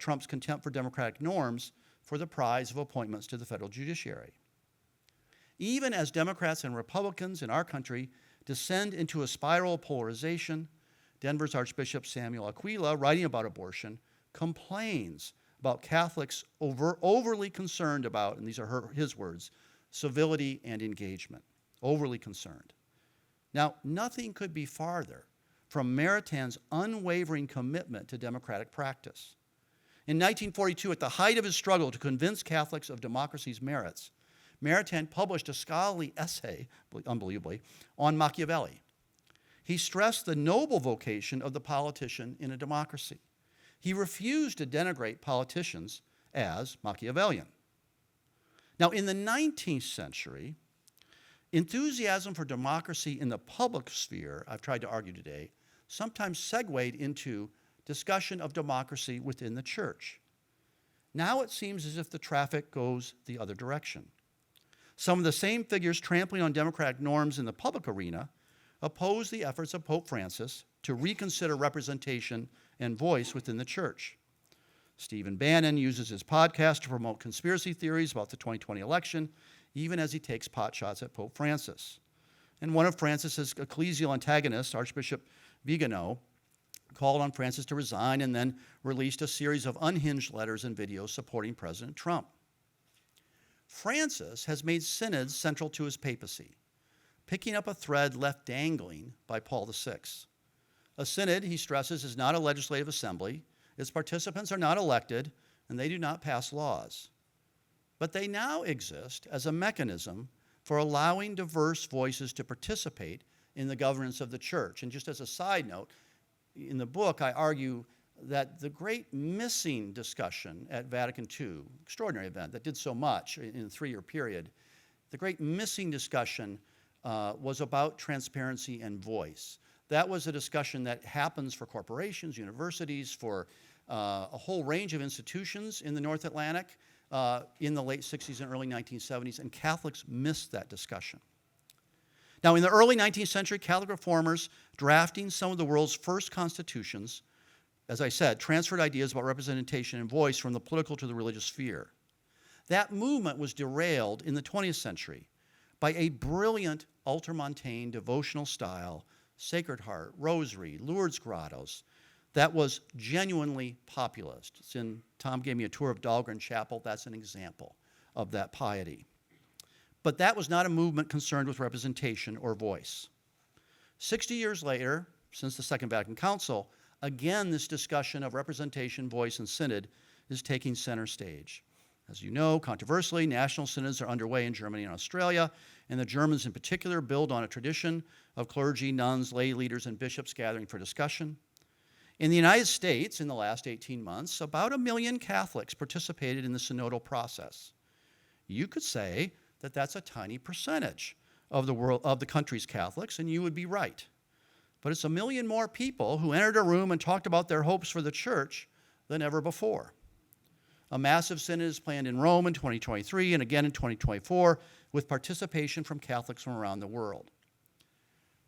Trump's contempt for democratic norms for the prize of appointments to the federal judiciary. Even as Democrats and Republicans in our country descend into a spiral of polarization, Denver's Archbishop Samuel Aquila, writing about abortion, complains about Catholics overly concerned about, and these are his words, civility and engagement, overly concerned. Now, nothing could be farther from Maritain's unwavering commitment to democratic practice. In 1942, at the height of his struggle to convince Catholics of democracy's merits, Maritain published a scholarly essay, unbelievably, on Machiavelli. He stressed the noble vocation of the politician in a democracy. He refused to denigrate politicians as Machiavellian. Now, in the 19th century, enthusiasm for democracy in the public sphere, I've tried to argue today, sometimes segued into discussion of democracy within the church. Now it seems as if the traffic goes the other direction. Some of the same figures trampling on democratic norms in the public arena oppose the efforts of Pope Francis to reconsider representation and voice within the church. Stephen Bannon uses his podcast to promote conspiracy theories about the 2020 election, even as he takes potshots at Pope Francis. And one of Francis's ecclesial antagonists, Archbishop Vigano, called on Francis to resign and then released a series of unhinged letters and videos supporting President Trump. Francis has made synods central to his papacy, picking up a thread left dangling by Paul VI. A synod, he stresses, is not a legislative assembly. Its participants are not elected, and they do not pass laws. But they now exist as a mechanism for allowing diverse voices to participate in the governance of the church. And just as a side note, in the book, I argue that the great missing discussion at Vatican II, extraordinary event that did so much in a 3-year period, the great missing discussion was about transparency and voice. That was a discussion that happens for corporations, universities, for a whole range of institutions in the North Atlantic in the late 60s and early 1970s, and Catholics missed that discussion. Now, in the early 19th century, Catholic reformers drafting some of the world's first constitutions, as I said, transferred ideas about representation and voice from the political to the religious sphere. That movement was derailed in the 20th century by a brilliant ultramontane devotional style, Sacred Heart, Rosary, Lourdes Grottos, that was genuinely populist. Tom gave me a tour of Dahlgren Chapel. That's an example of that piety. But that was not a movement concerned with representation or voice. 60 years later, since the Second Vatican Council, again, this discussion of representation, voice, and synod is taking center stage. As you know, controversially, national synods are underway in Germany and Australia, and the Germans in particular build on a tradition of clergy, nuns, lay leaders, and bishops gathering for discussion. In the United States, in the last 18 months, about 1 million Catholics participated in the synodal process. You could say that that's a tiny percentage of the country's Catholics, and you would be right. But it's 1 million more people who entered a room and talked about their hopes for the church than ever before. A massive synod is planned in Rome in 2023 and again in 2024 with participation from Catholics from around the world.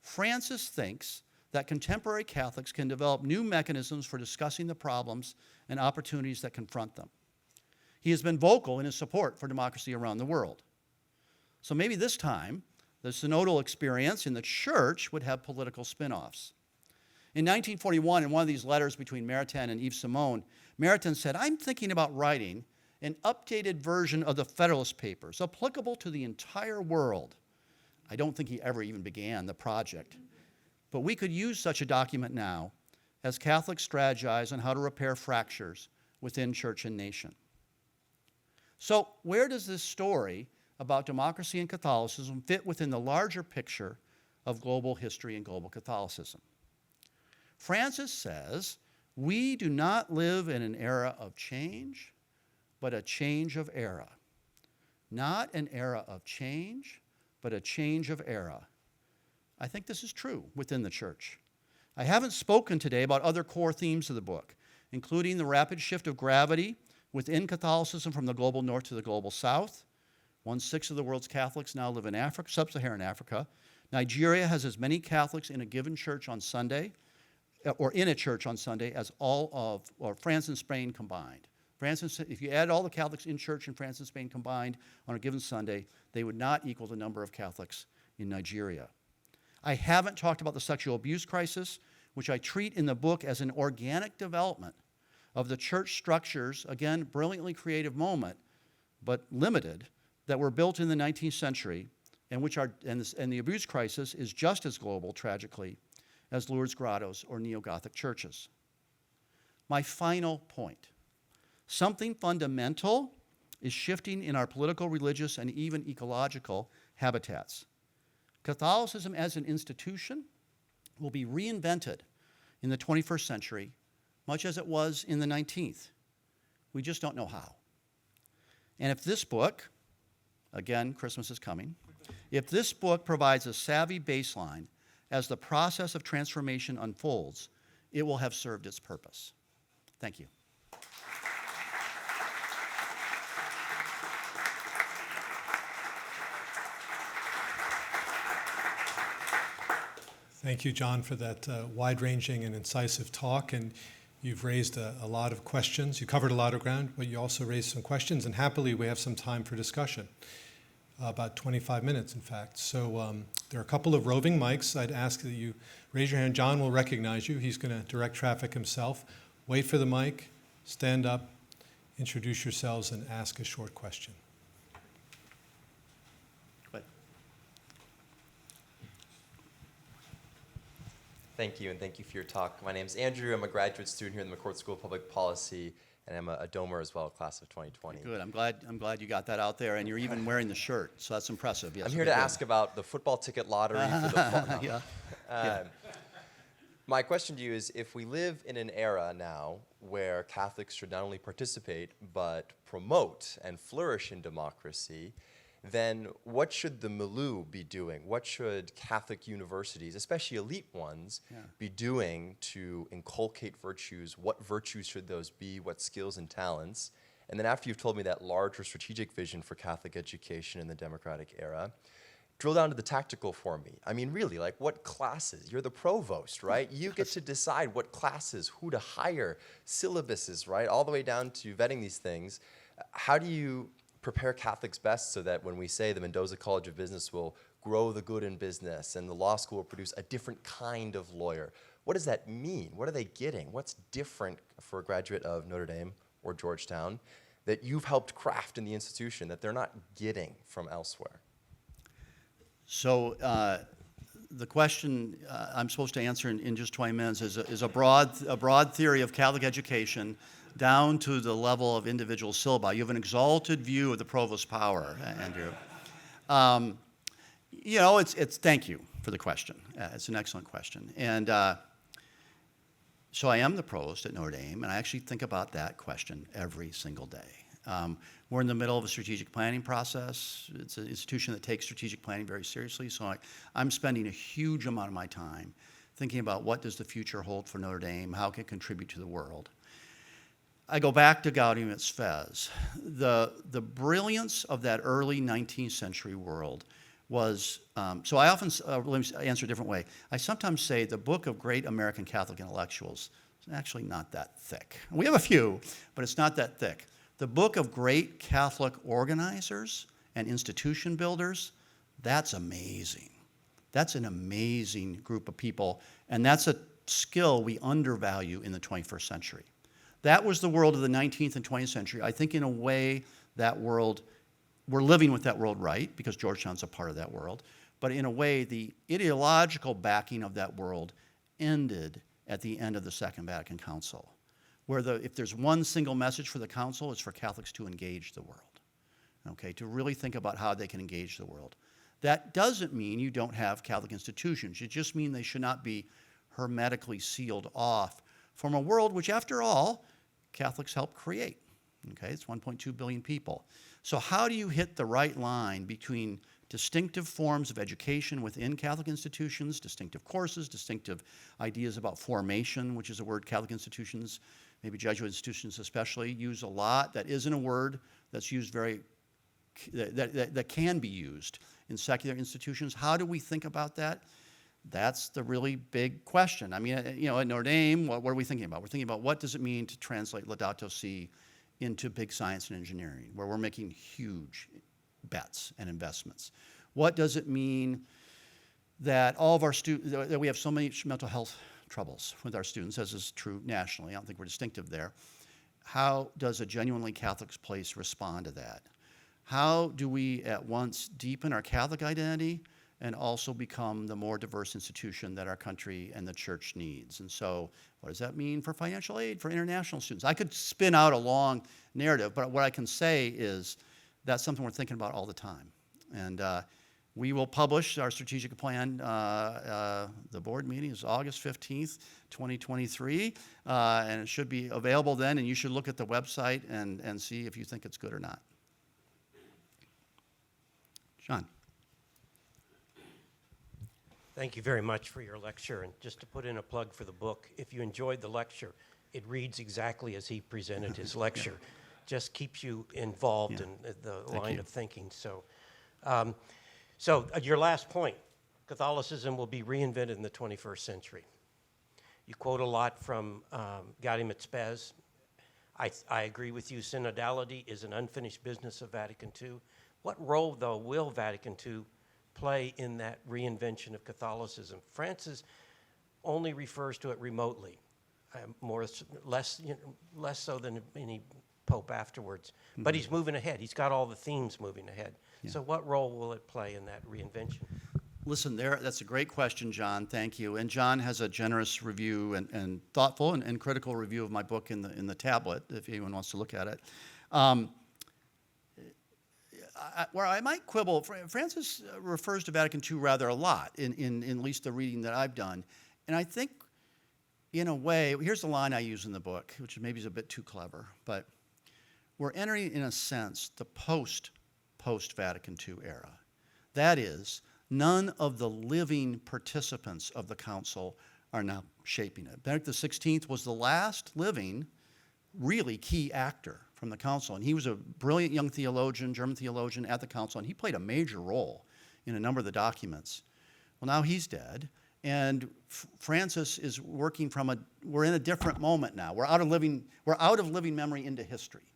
Francis thinks that contemporary Catholics can develop new mechanisms for discussing the problems and opportunities that confront them. He has been vocal in his support for democracy around the world. So maybe this time, the synodal experience in the church would have political spin-offs. In 1941, in one of these letters between Maritain and Yves Simon, Maritain said, "I'm thinking about writing an updated version of the Federalist Papers, applicable to the entire world." I don't think he ever even began the project. But we could use such a document now as Catholics strategize on how to repair fractures within church and nation. So where does this story about democracy and Catholicism fit within the larger picture of global history and global Catholicism? Francis says, we do not live in an era of change, but a change of era. Not an era of change, but a change of era. I think this is true within the church. I haven't spoken today about other core themes of the book, including the rapid shift of gravity within Catholicism from the global north to the global south. 1/6 of the world's Catholics now live in Africa, sub-Saharan Africa. Nigeria has as many Catholics in a given church on Sunday, or in a church on Sunday, as all of France and Spain combined. If you add all the Catholics in church in France and Spain combined on a given Sunday, they would not equal the number of Catholics in Nigeria. I haven't talked about the sexual abuse crisis, which I treat in the book as an organic development of the church structures, again, brilliantly creative moment, but limited, that were built in the 19th century, and the abuse crisis is just as global, tragically, as Lourdes Grottos or neo-Gothic churches. My final point, something fundamental is shifting in our political, religious, and even ecological habitats. Catholicism as an institution will be reinvented in the 21st century, much as it was in the 19th. We just don't know how. And if this book, again, Christmas is coming, if this book provides a savvy baseline as the process of transformation unfolds, it will have served its purpose. Thank you. Thank you, John, for that wide-ranging and incisive talk. And you've raised a lot of questions. You covered a lot of ground, but you also raised some questions. And happily, we have some time for discussion, about 25 minutes, in fact. So there are a couple of roving mics. I'd ask that you raise your hand. John will recognize you. He's going to direct traffic himself. Wait for the mic, stand up, introduce yourselves, and ask a short question. Thank you, and thank you for your talk. My name is Andrew. I'm a graduate student here in the McCourt School of Public Policy, and I'm a domer as well, class of 2020. Good. I'm glad you got that out there, and you're even wearing the shirt, so that's impressive. Yes, I'm here to ask about the football ticket lottery for the fall. Yeah. My question to you is, if we live in an era now where Catholics should not only participate, but promote and flourish in democracy, then what should the milieu be doing? What should Catholic universities, especially elite ones, be doing to inculcate virtues? What virtues should those be? What skills and talents? And then after you've told me that larger strategic vision for Catholic education in the democratic era, drill down to the tactical for me. I mean, really, like what classes? You're the provost, right? You get to decide what classes, who to hire, syllabuses, right? All the way down to vetting these things. How do you prepare Catholics best so that when we say the Mendoza College of Business will grow the good in business and the law school will produce a different kind of lawyer, what does that mean? What are they getting? What's different for a graduate of Notre Dame or Georgetown that you've helped craft in the institution that they're not getting from elsewhere? So the question I'm supposed to answer in just 20 minutes is a broad theory of Catholic education down to the level of individual syllabi. You have an exalted view of the provost's power, Andrew. Thank you for the question. It's an excellent question. And so I am the provost at Notre Dame, and I actually think about that question every single day. We're in the middle of a strategic planning process. It's an institution that takes strategic planning very seriously, so I'm spending a huge amount of my time thinking about what does the future hold for Notre Dame, how it can contribute to the world. I go back to Gaudium et Spes. The brilliance of that early 19th century world was, so I often, let me answer a different way. I sometimes say the book of great American Catholic intellectuals is actually not that thick. We have a few, but it's not that thick. The book of great Catholic organizers and institution builders, that's amazing. That's an amazing group of people, and that's a skill we undervalue in the 21st century. That was the world of the 19th and 20th century. I think in a way that world, we're living with that world right, because Georgetown's a part of that world, but in a way the ideological backing of that world ended at the end of the Second Vatican Council, where if there's one single message for the council, it's for Catholics to engage the world, okay, to really think about how they can engage the world. That doesn't mean you don't have Catholic institutions. It just means they should not be hermetically sealed off from a world which, after all, Catholics helped create. Okay, it's 1.2 billion people. So how do you hit the right line between distinctive forms of education within Catholic institutions, distinctive courses, distinctive ideas about formation, which is a word Catholic institutions, maybe Jesuit institutions especially, use a lot. That isn't a word that's used that can be used in secular institutions. How do we think about that? That's the really big question. I mean, at Notre Dame, what are we thinking about? We're thinking about what does it mean to translate Laudato Si into big science and engineering, where we're making huge bets and investments. What does it mean that all of our students, that we have so many mental health troubles with our students, as is true nationally? I don't think we're distinctive there. How does a genuinely Catholic place respond to that? How do we at once deepen our Catholic identity and also become the more diverse institution that our country and the church needs? And so what does that mean for financial aid for international students? I could spin out a long narrative, but what I can say is that's something we're thinking about all the time. And we will publish our strategic plan. The board meeting is August 15th, 2023, and it should be available then, and you should look at the website and see if you think it's good or not. John. Thank you very much for your lecture. And just to put in a plug for the book, if you enjoyed the lecture, it reads exactly as he presented his lecture. Just keeps you involved in the line of thinking. So, your last point, Catholicism will be reinvented in the 21st century. You quote a lot from Gaudium et Spes. I agree with you. Synodality is an unfinished business of Vatican II. What role, though, will Vatican II play in that reinvention of Catholicism? Francis only refers to it remotely, less so than any pope afterwards. Mm-hmm. But he's moving ahead. He's got all the themes moving ahead. Yeah. So what role will it play in that reinvention? Listen, that's a great question, John. Thank you. And John has a generous review and thoughtful and critical review of my book in the tablet, if anyone wants to look at it. Where I might quibble, Francis refers to Vatican II rather a lot in at least the reading that I've done. And I think, in a way, here's the line I use in the book, which maybe is a bit too clever, but we're entering, in a sense, the post post-Vatican II era. That is, none of the living participants of the council are now shaping it. Benedict XVI was the last living, really key actor from the council, and he was a brilliant young theologian, German theologian at the council, and he played a major role in a number of the documents. Well, now he's dead, and Francis is working we're in a different moment now. We're out of living memory into history.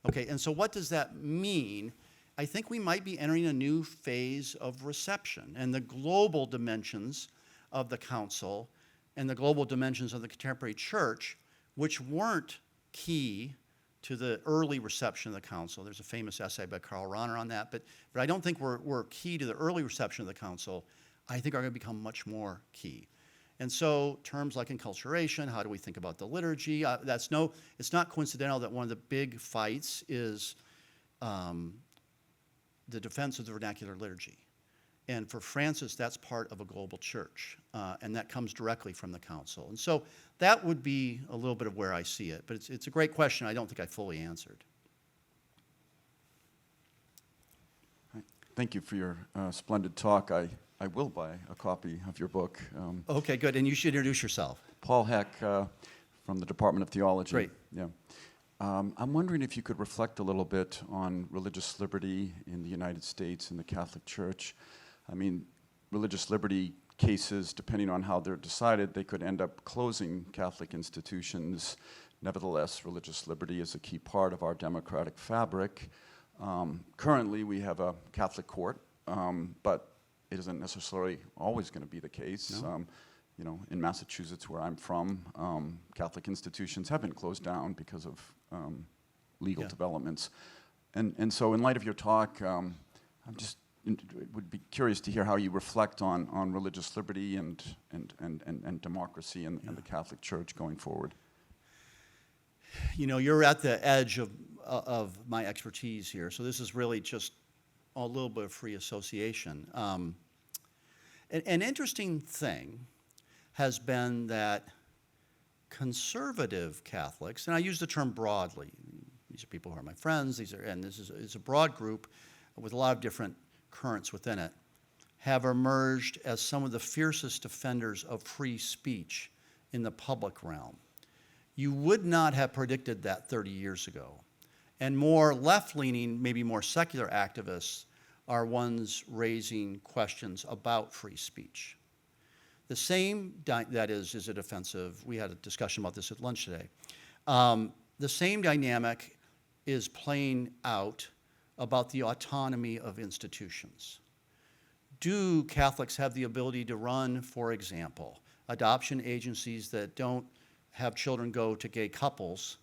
Okay, and so what does that mean? I think we might be entering a new phase of reception, and the global dimensions of the council and the global dimensions of the contemporary church, which weren't key to the early reception of the council. There's a famous essay by Karl Rahner on that, but I don't think we're key to the early reception of the council. I think are going to become much more key. And so terms like enculturation, how do we think about the liturgy? It's not coincidental that one of the big fights is the defense of the vernacular liturgy. And for Francis, that's part of a global church, and that comes directly from the council. And so that would be a little bit of where I see it, but it's a great question I don't think I fully answered. Thank you for your splendid talk. I will buy a copy of your book. Okay, good, and you should introduce yourself. Paul Heck from the Department of Theology. Great. Yeah. I'm wondering if you could reflect a little bit on religious liberty in the United States and the Catholic Church. I mean, religious liberty cases, depending on how they're decided, they could end up closing Catholic institutions. Nevertheless, religious liberty is a key part of our democratic fabric. Currently, we have a Catholic court, but it isn't necessarily always going to be the case. No. You know, in Massachusetts, where I'm from, Catholic institutions have been closed down because of legal developments. And so in light of your talk, would be curious to hear how you reflect on religious liberty and democracy and the Catholic Church going forward. You know, you're at the edge of my expertise here, so this is really just a little bit of free association. An interesting thing has been that conservative Catholics, and I use the term broadly, these are people who are my friends, and this is a broad group with a lot of different currents within it, have emerged as some of the fiercest defenders of free speech in the public realm. You would not have predicted that 30 years ago. And more left-leaning, maybe more secular activists are ones raising questions about free speech. The same, that is it offensive? We had a discussion about this at lunch today. The same dynamic is playing out about the autonomy of institutions. Do Catholics have the ability to run, for example, adoption agencies that don't have children go to gay couples?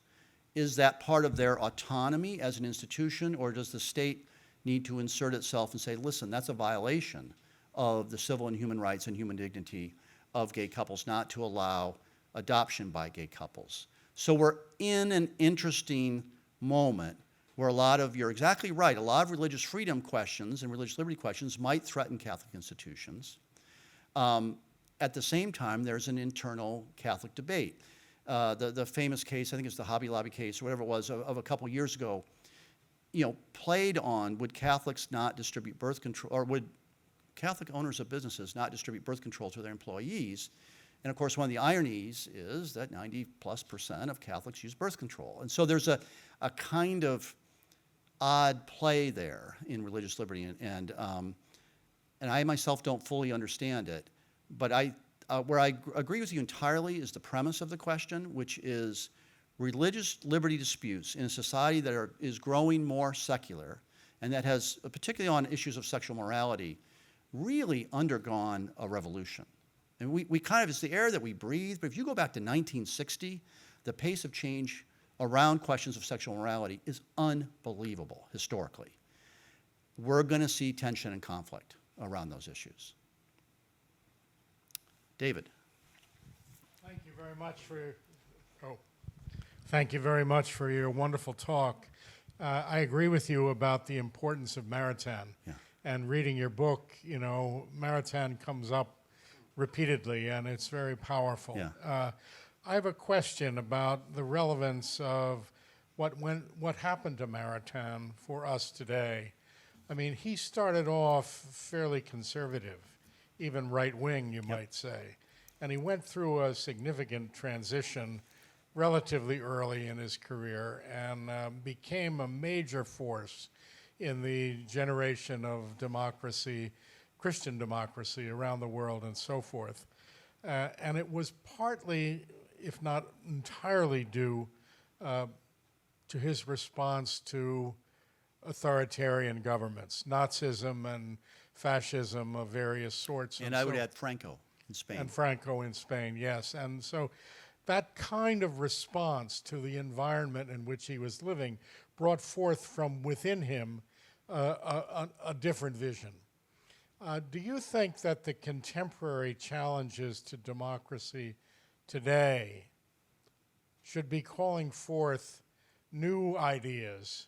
Is that part of their autonomy as an institution, or does the state need to insert itself and say, listen, that's a violation of the civil and human rights and human dignity of gay couples not to allow adoption by gay couples? So we're in an interesting moment where you're exactly right, a lot of religious freedom questions and religious liberty questions might threaten Catholic institutions. At the same time, there's an internal Catholic debate. The famous case, I think it's the Hobby Lobby case or whatever it was, of a couple years ago, played on would Catholics not distribute birth control, or would Catholic owners of businesses not distribute birth control to their employees? And of course, one of the ironies is that 90+% of Catholics use birth control. And so there's a kind of odd play there in religious liberty, and I myself don't fully understand it. But where I agree with you entirely is the premise of the question, which is religious liberty disputes in a society that is growing more secular, and that has, particularly on issues of sexual morality, really undergone a revolution. And we kind of, it's the air that we breathe, but if you go back to 1960, the pace of change around questions of sexual morality is unbelievable historically. We're going to see tension and conflict around those issues. David. Thank you very much thank you very much for your wonderful talk. I agree with you about the importance of Maritain. Yeah. And reading your book, Maritain comes up repeatedly, and it's very powerful. Yeah. I have a question about the relevance of what happened to Maritain for us today. I mean, he started off fairly conservative, even right-wing, you might say. And he went through a significant transition relatively early in his career and became a major force in the generation of democracy, Christian democracy around the world and so forth. And it was partly, if not entirely, due to his response to authoritarian governments, Nazism and fascism of various sorts. And I would add Franco in Spain. And Franco in Spain, yes. And so that kind of response to the environment in which he was living brought forth from within him a different vision. Do you think that the contemporary challenges to democracy today should be calling forth new ideas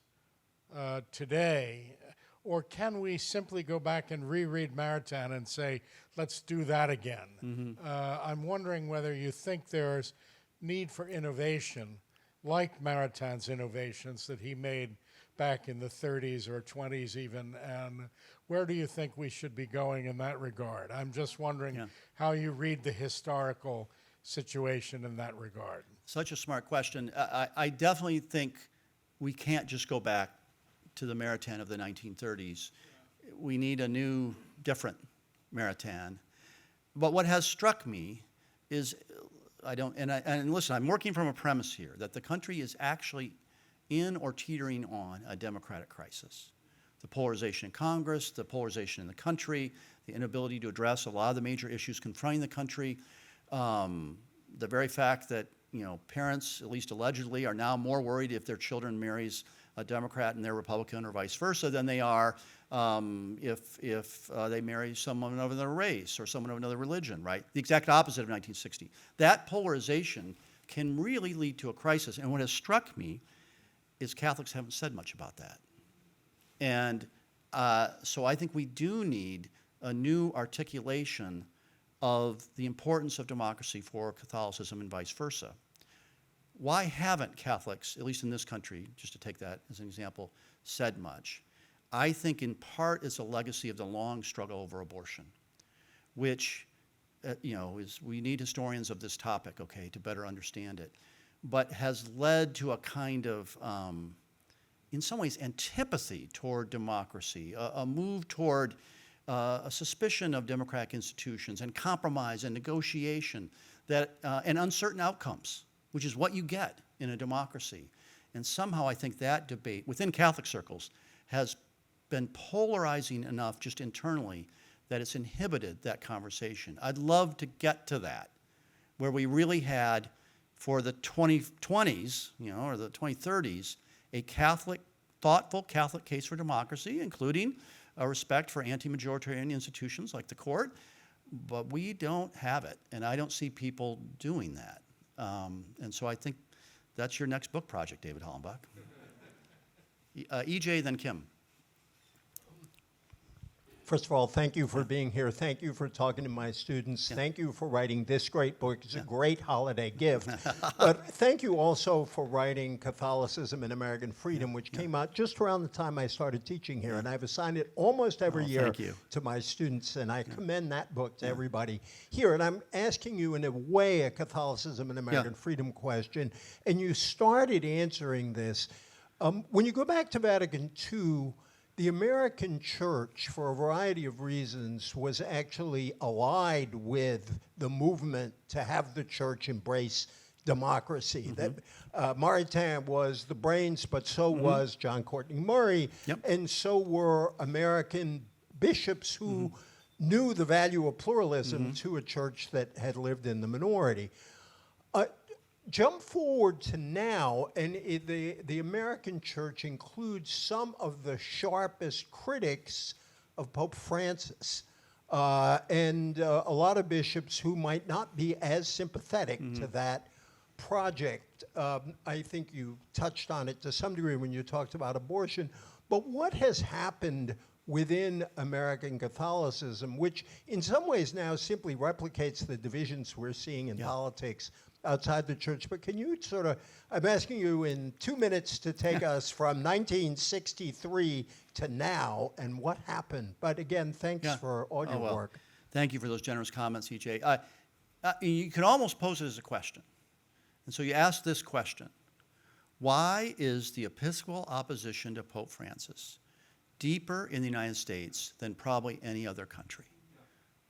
today, or can we simply go back and reread Maritain and say, let's do that again? I'm wondering whether you think there's need for innovation, like Maritain's innovations that he made back in the 30s or 20s even, and where do you think we should be going in that regard? I'm just wondering how you read the historical situation in that regard. Such a smart question. I definitely think we can't just go back to the Maritain of the 1930s. We need a new, different Maritain. But what has struck me is, and listen, I'm working from a premise here that the country is actually in or teetering on a democratic crisis. The polarization in Congress, the polarization in the country, the inability to address a lot of the major issues confronting the country, the very fact that parents, at least allegedly, are now more worried if their children marries a Democrat and they're Republican or vice versa than they are if they marry someone of another race or someone of another religion, right? The exact opposite of 1960. That polarization can really lead to a crisis. And what has struck me is Catholics haven't said much about that. And so I think we do need a new articulation of the importance of democracy for Catholicism and vice versa. Why haven't Catholics, at least in this country, just to take that as an example, said much? I think in part it's a legacy of the long struggle over abortion, which, is, we need historians of this topic, okay, to better understand it, but has led to a kind of, in some ways, antipathy toward democracy, a move toward a suspicion of democratic institutions and compromise and negotiation and uncertain outcomes, which is what you get in a democracy. And somehow I think that debate within Catholic circles has been polarizing enough just internally that it's inhibited that conversation. I'd love to get to that, where we really had, for the 2020s, or the 2030s, a thoughtful Catholic case for democracy, including a respect for anti-majoritarian institutions like the court, but we don't have it, and I don't see people doing that. And so I think that's your next book project, David Hollenbach. EJ, then Kim. First of all, thank you for being here. Thank you for talking to my students. Thank you for writing this great book. It's a great holiday gift. But thank you also for writing Catholicism and American Freedom, which came out just around the time I started teaching here. And I've assigned it almost every year to my students. And I commend that book to everybody here. And I'm asking you, in a way, a Catholicism and American Freedom question. And you started answering this. When you go back to Vatican II, the American church, for a variety of reasons, was actually allied with the movement to have the church embrace democracy. That Maritain was the brains, but so was John Courtney Murray, and so were American bishops who knew the value of pluralism to a church that had lived in the minority. Jump forward to now, and the American church includes some of the sharpest critics of Pope Francis, and a lot of bishops who might not be as sympathetic to that project. I think you touched on it to some degree when you talked about abortion, but what has happened within American Catholicism, which in some ways now simply replicates the divisions we're seeing in politics outside the church, but can you sort of, I'm asking you in 2 minutes to take us from 1963 to now and what happened. But again, thanks Yeah. for all your well, work. Thank you for those generous comments, E.J. You can almost pose it as a question. And so you ask this question: why is the Episcopal opposition to Pope Francis deeper in the United States than probably any other country?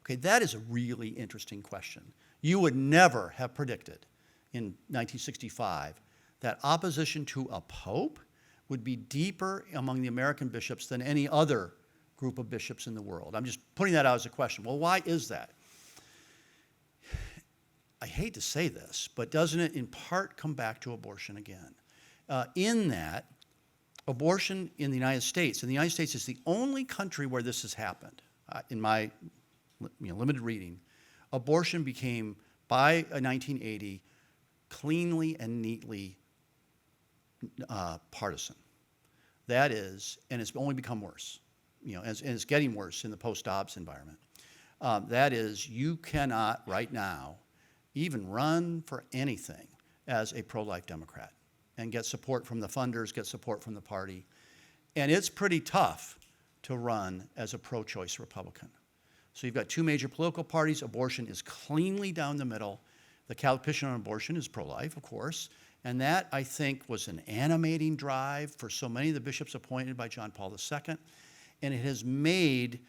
Okay, that is a really interesting question. You would never have predicted in 1965 that opposition to a pope would be deeper among the American bishops than any other group of bishops in the world. I'm just putting that out as a question. Well, why is that? I hate to say this, but doesn't it in part come back to abortion again? In that, abortion in the United States, and the United States is the only country where this has happened, in my limited reading, abortion became, by 1980, cleanly and neatly partisan. That is, and it's only become worse, and it's getting worse in the post-Dobbs environment. That is, you cannot right now even run for anything as a pro-life Democrat and get support from the funders, get support from the party. And it's pretty tough to run as a pro-choice Republican. So you've got two major political parties. Abortion is cleanly down the middle. The Catholic position on abortion is pro-life, of course. And that, I think, was an animating drive for so many of the bishops appointed by John Paul II. And it has made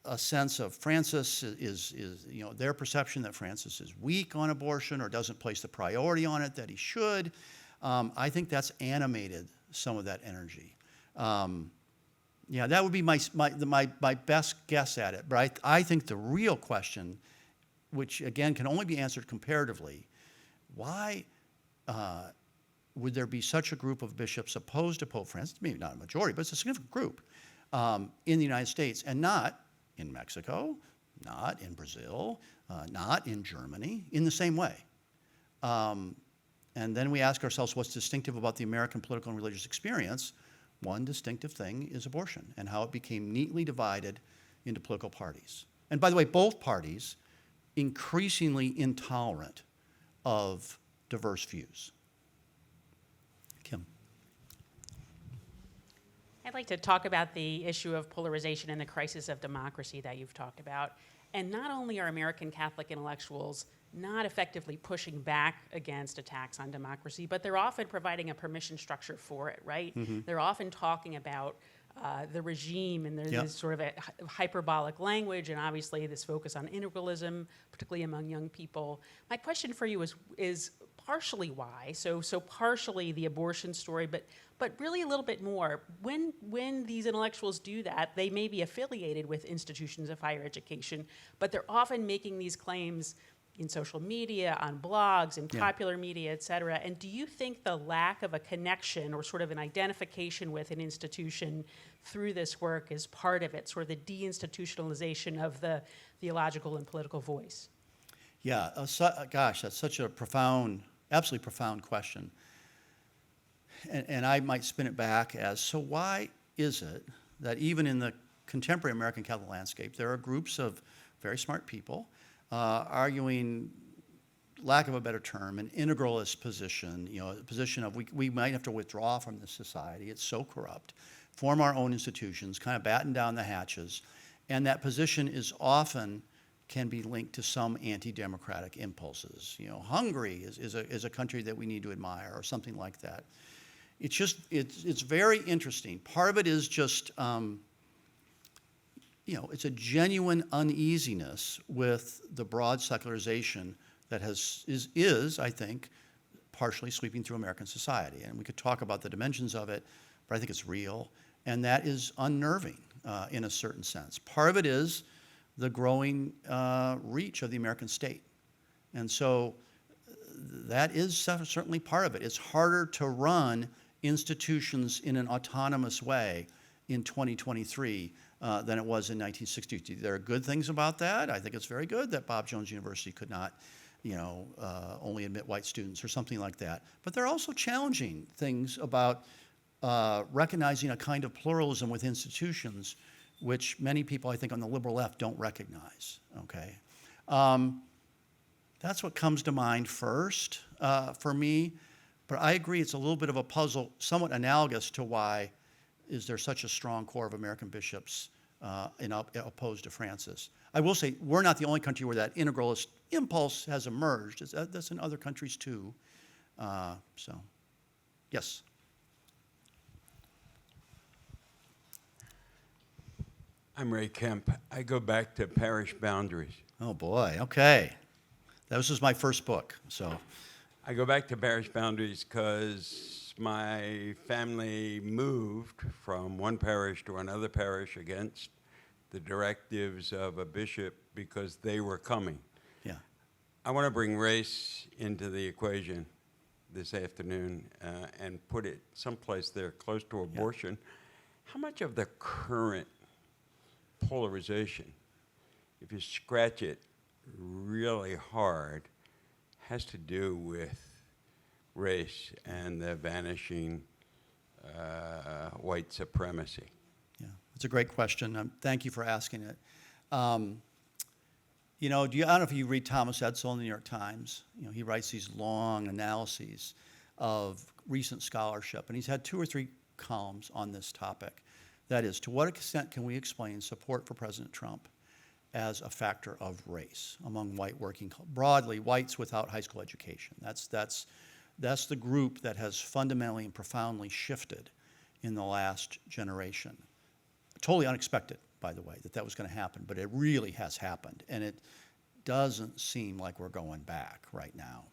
a sense of Francis is their perception that Francis is weak on abortion or doesn't place the priority on it that he should. I think that's animated some of that energy. That would be my best guess at it. But I think the real question, which again can only be answered comparatively, why would there be such a group of bishops opposed to Pope Francis? Maybe not a majority, but it's a significant group in the United States, and not in Mexico, not in Brazil, not in Germany, in the same way. And then we ask ourselves what's distinctive about the American political and religious experience. One distinctive thing is abortion and how it became neatly divided into political parties. And by the way, both parties increasingly intolerant of diverse views. Kim. I'd like to talk about the issue of polarization and the crisis of democracy that you've talked about. And not only are American Catholic intellectuals not effectively pushing back against attacks on democracy, but they're often providing a permission structure for it, right? Mm-hmm. They're often talking about the regime, and there's this sort of a hyperbolic language, and obviously this focus on integralism, particularly among young people. My question for you is partially why, so partially the abortion story, but really a little bit more. When these intellectuals do that, they may be affiliated with institutions of higher education, but they're often making these claims in social media, on blogs, in popular media, et cetera. And do you think the lack of a connection or sort of an identification with an institution through this work is part of it, sort of the deinstitutionalization of the theological and political voice? Yeah, gosh, that's such a profound, absolutely profound question. And I might spin it back as, so why is it that even in the contemporary American Catholic landscape, there are groups of very smart people arguing, lack of a better term, an integralist position, a position of we might have to withdraw from this society, it's so corrupt, form our own institutions, kind of batten down the hatches, and that position is often can be linked to some anti-democratic impulses. Hungary is a country that we need to admire, or something like that. It's very interesting. Part of it is just it's a genuine uneasiness with the broad secularization that is, I think, partially sweeping through American society. And we could talk about the dimensions of it, but I think it's real. And that is unnerving in a certain sense. Part of it is the growing reach of the American state. And so that is certainly part of it. It's harder to run institutions in an autonomous way in 2023 than it was in 1960. There are good things about that. I think it's very good that Bob Jones University could not, only admit white students or something like that. But there are also challenging things about recognizing a kind of pluralism with institutions, which many people, I think, on the liberal left don't recognize. Okay, That's what comes to mind first for me. But I agree, it's a little bit of a puzzle, somewhat analogous to why is there such a strong core of American bishops opposed to Francis. I will say, we're not the only country where that integralist impulse has emerged. That's in other countries too. So, yes. I'm Ray Kemp. I go back to Parish Boundaries. Oh boy, okay. This was my first book, so. I go back to Parish Boundaries because my family moved from one parish to another parish against the directives of a bishop because they were coming. Yeah. I want to bring race into the equation this afternoon and put it someplace there close to abortion. How much of the current polarization, if you scratch it really hard, has to do with race and the vanishing white supremacy? Yeah, it's a great question. Thank you for asking it. You know, I don't know if you read Thomas Edsall in the New York Times. You know, he writes these long analyses of recent scholarship, and he's had 2 or 3 columns on this topic. That is, to what extent can we explain support for President Trump as a factor of race among white working, broadly, whites without high school education? That's the group that has fundamentally and profoundly shifted in the last generation. Totally unexpected, by the way, that was going to happen, but it really has happened, and it doesn't seem like we're going back right now.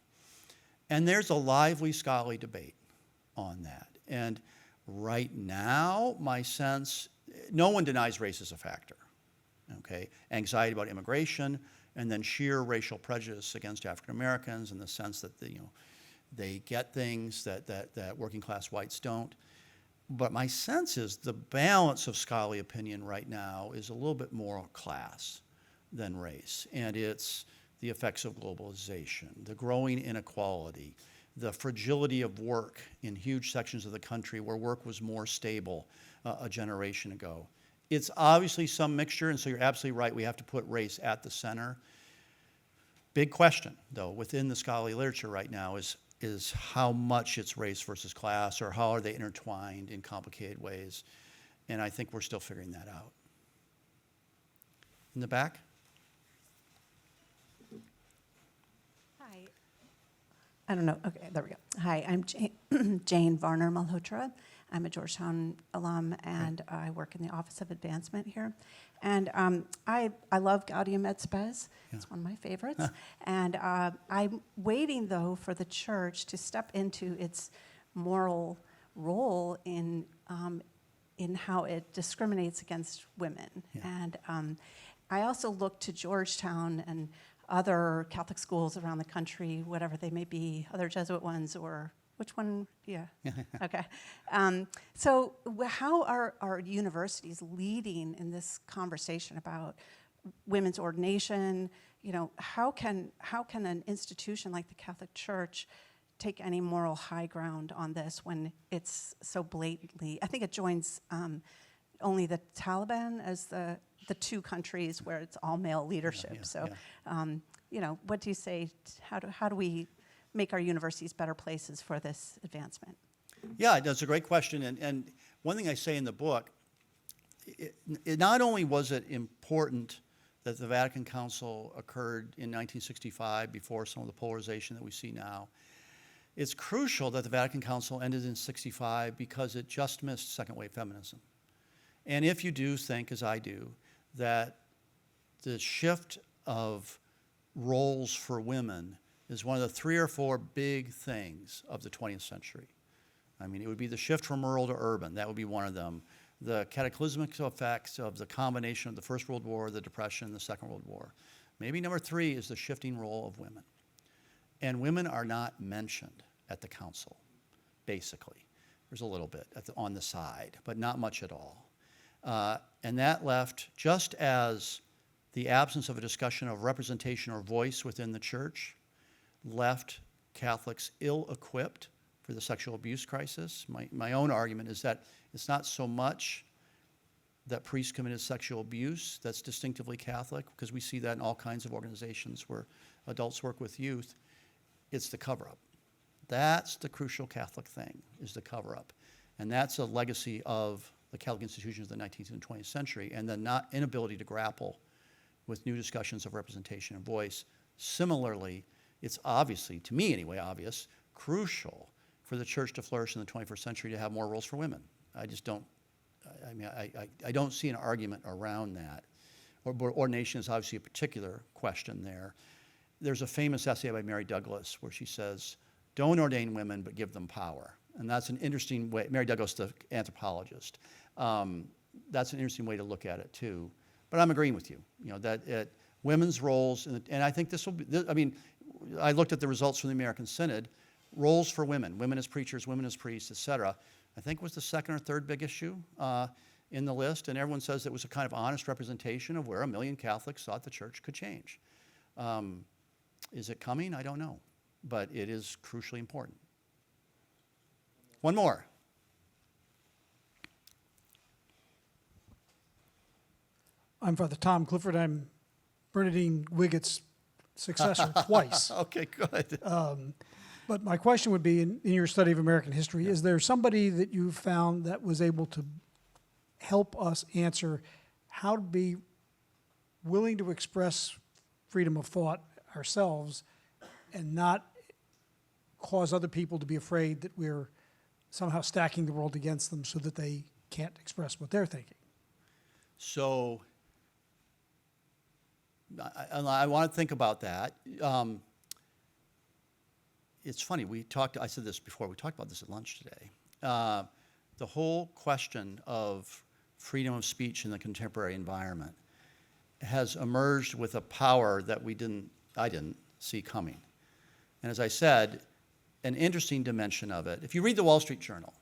And there's a lively scholarly debate on that. And right now, my sense, no one denies race as a factor, okay? Anxiety about immigration, and then sheer racial prejudice against African Americans in the sense that they get things that working class whites don't. But my sense is the balance of scholarly opinion right now is a little bit more class than race. And it's the effects of globalization, the growing inequality, the fragility of work in huge sections of the country where work was more stable a generation ago. It's obviously some mixture, and so you're absolutely right, we have to put race at the center. Big question, though, within the scholarly literature right now is how much it's race versus class, or how are they intertwined in complicated ways. And I think we're still figuring that out. In the back? Hi. I don't know. Okay, there we go. Hi, I'm Jane Varner Malhotra. I'm a Georgetown alum, and I work in the Office of Advancement here. And I love Gaudium et Spes. Yeah. It's one of my favorites. And I'm waiting, though, for the church to step into its moral role in how it discriminates against women. Yeah. And I also look to Georgetown and other Catholic schools around the country, whatever they may be, other Jesuit ones, or which one? Yeah. Okay. So how are our universities leading in this conversation about women's ordination? You know, how can an institution like the Catholic Church take any moral high ground on this when it's so blatantly? I think it joins only the Taliban as the 2 countries where it's all male leadership. You know, what do you say? How do we make our universities better places for this advancement? Yeah, that's a great question. And one thing I say in the book, it not only was it important that the Vatican Council occurred in 1965 before some of the polarization that we see now, it's crucial that the Vatican Council ended in 65 because it just missed second-wave feminism. And if you do think, as I do, that the shift of roles for women is one of the 3 or 4 big things of the 20th century. I mean, it would be the shift from rural to urban. That would be one of them. The cataclysmic effects of the combination of the First World War, the Depression, and the Second World War. Maybe number 3 is the shifting role of women. And women are not mentioned at the council, basically. There's a little bit on the side, but not much at all. And that left, just as the absence of a discussion of representation or voice within the church left Catholics ill-equipped for the sexual abuse crisis. My own argument is that it's not so much that priests committed sexual abuse that's distinctively Catholic, because we see that in all kinds of organizations where adults work with youth, it's the cover-up. That's the crucial Catholic thing, is the cover-up. And that's a legacy of the Catholic institutions of the 19th and 20th century, and the inability to grapple with new discussions of representation and voice. Similarly, it's obviously, to me anyway, obvious, crucial for the church to flourish in the 21st century to have more roles for women. I just don't, I don't see an argument around that. Ordination is obviously a particular question there. There's a famous essay by Mary Douglas where she says, don't ordain women, but give them power. And that's an interesting way, Mary Douglas, the anthropologist, that's an interesting way to look at it too. But I'm agreeing with you, that women's roles, and I think this will be, I mean, I looked at the results from the American Synod, roles for women as preachers, women as priests, et cetera, I think was the second or third big issue in the list, and everyone says it was a kind of honest representation of where 1 million Catholics thought the church could change. Is it coming? I don't know, but it is crucially important. One more. I'm Father Tom Clifford. I'm Bernadine Wiggett's successor twice. Okay, good. But my question would be, in your study of American history, is there somebody that you found that was able to help us answer how to be willing to express freedom of thought ourselves and not cause other people to be afraid that we're somehow stacking the world against them so that they can't express what they're thinking? So I want to think about that. It's funny, I said this before, we talked about this at lunch today. The whole question of freedom of speech in the contemporary environment has emerged with a power that I didn't see coming. And as I said, an interesting dimension of it, if you read the Wall Street Journal,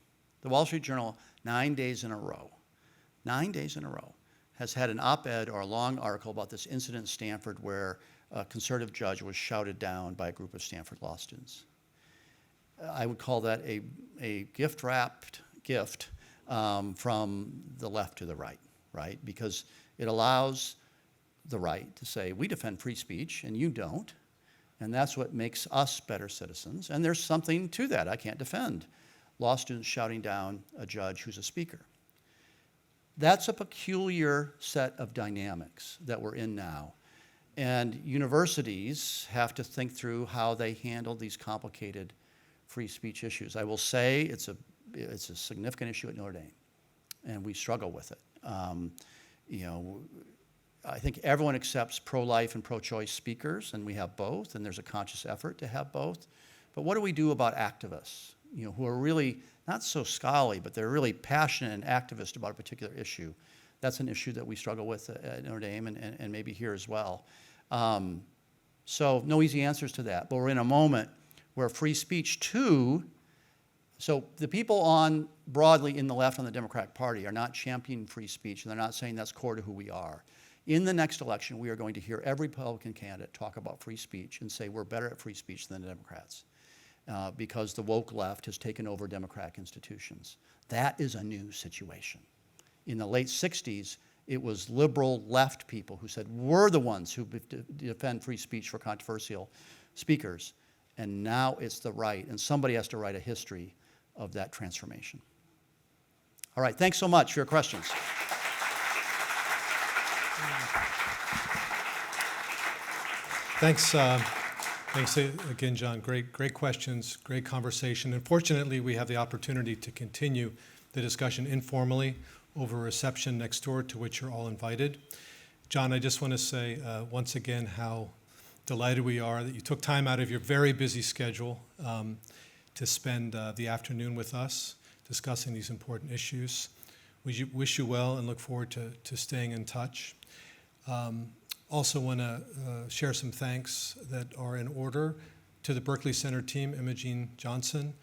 9 days in a row, has had an op-ed or a long article about this incident in Stanford where a conservative judge was shouted down by a group of Stanford law students. I would call that a gift-wrapped gift from the left to the right? Because it allows the right to say, we defend free speech and you don't, and that's what makes us better citizens. And there's something to that. I can't defend law students shouting down a judge who's a speaker. That's a peculiar set of dynamics that we're in now. And universities have to think through how they handle these complicated free speech issues. I will say it's a significant issue at Notre Dame, and we struggle with it. I think everyone accepts pro-life and pro-choice speakers, and we have both, and there's a conscious effort to have both. But what do we do about activists, who are really not so scholarly, but they're really passionate and activist about a particular issue? That's an issue that we struggle with at Notre Dame and maybe here as well. So no easy answers to that, but we're in a moment where free speech too, so the people on broadly in the left on the Democratic Party are not championing free speech, and they're not saying that's core to who we are. In the next election, we are going to hear every Republican candidate talk about free speech and say we're better at free speech than the Democrats because the woke left has taken over democratic institutions. That is a new situation. In the late 60s, it was liberal left people who said, we're the ones who defend free speech for controversial speakers. And now it's the right, and somebody has to write a history of that transformation. All right, thanks so much for your questions. Thanks again, John. Great questions, great conversation. Unfortunately, we have the opportunity to continue the discussion informally over a reception next door to which you're all invited. John, I just want to say once again how delighted we are that you took time out of your very busy schedule to spend the afternoon with us discussing these important issues. We wish you well and look forward to staying in touch. Also want to share some thanks that are in order to the Berkeley Center team, Imogene Johnson,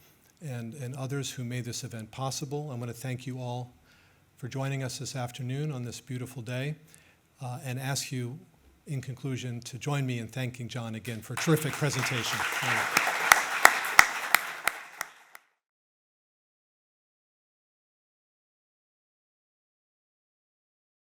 and others who made this event possible. I want to thank you all for joining us this afternoon on this beautiful day and ask you, in conclusion, to join me in thanking John again for a terrific presentation.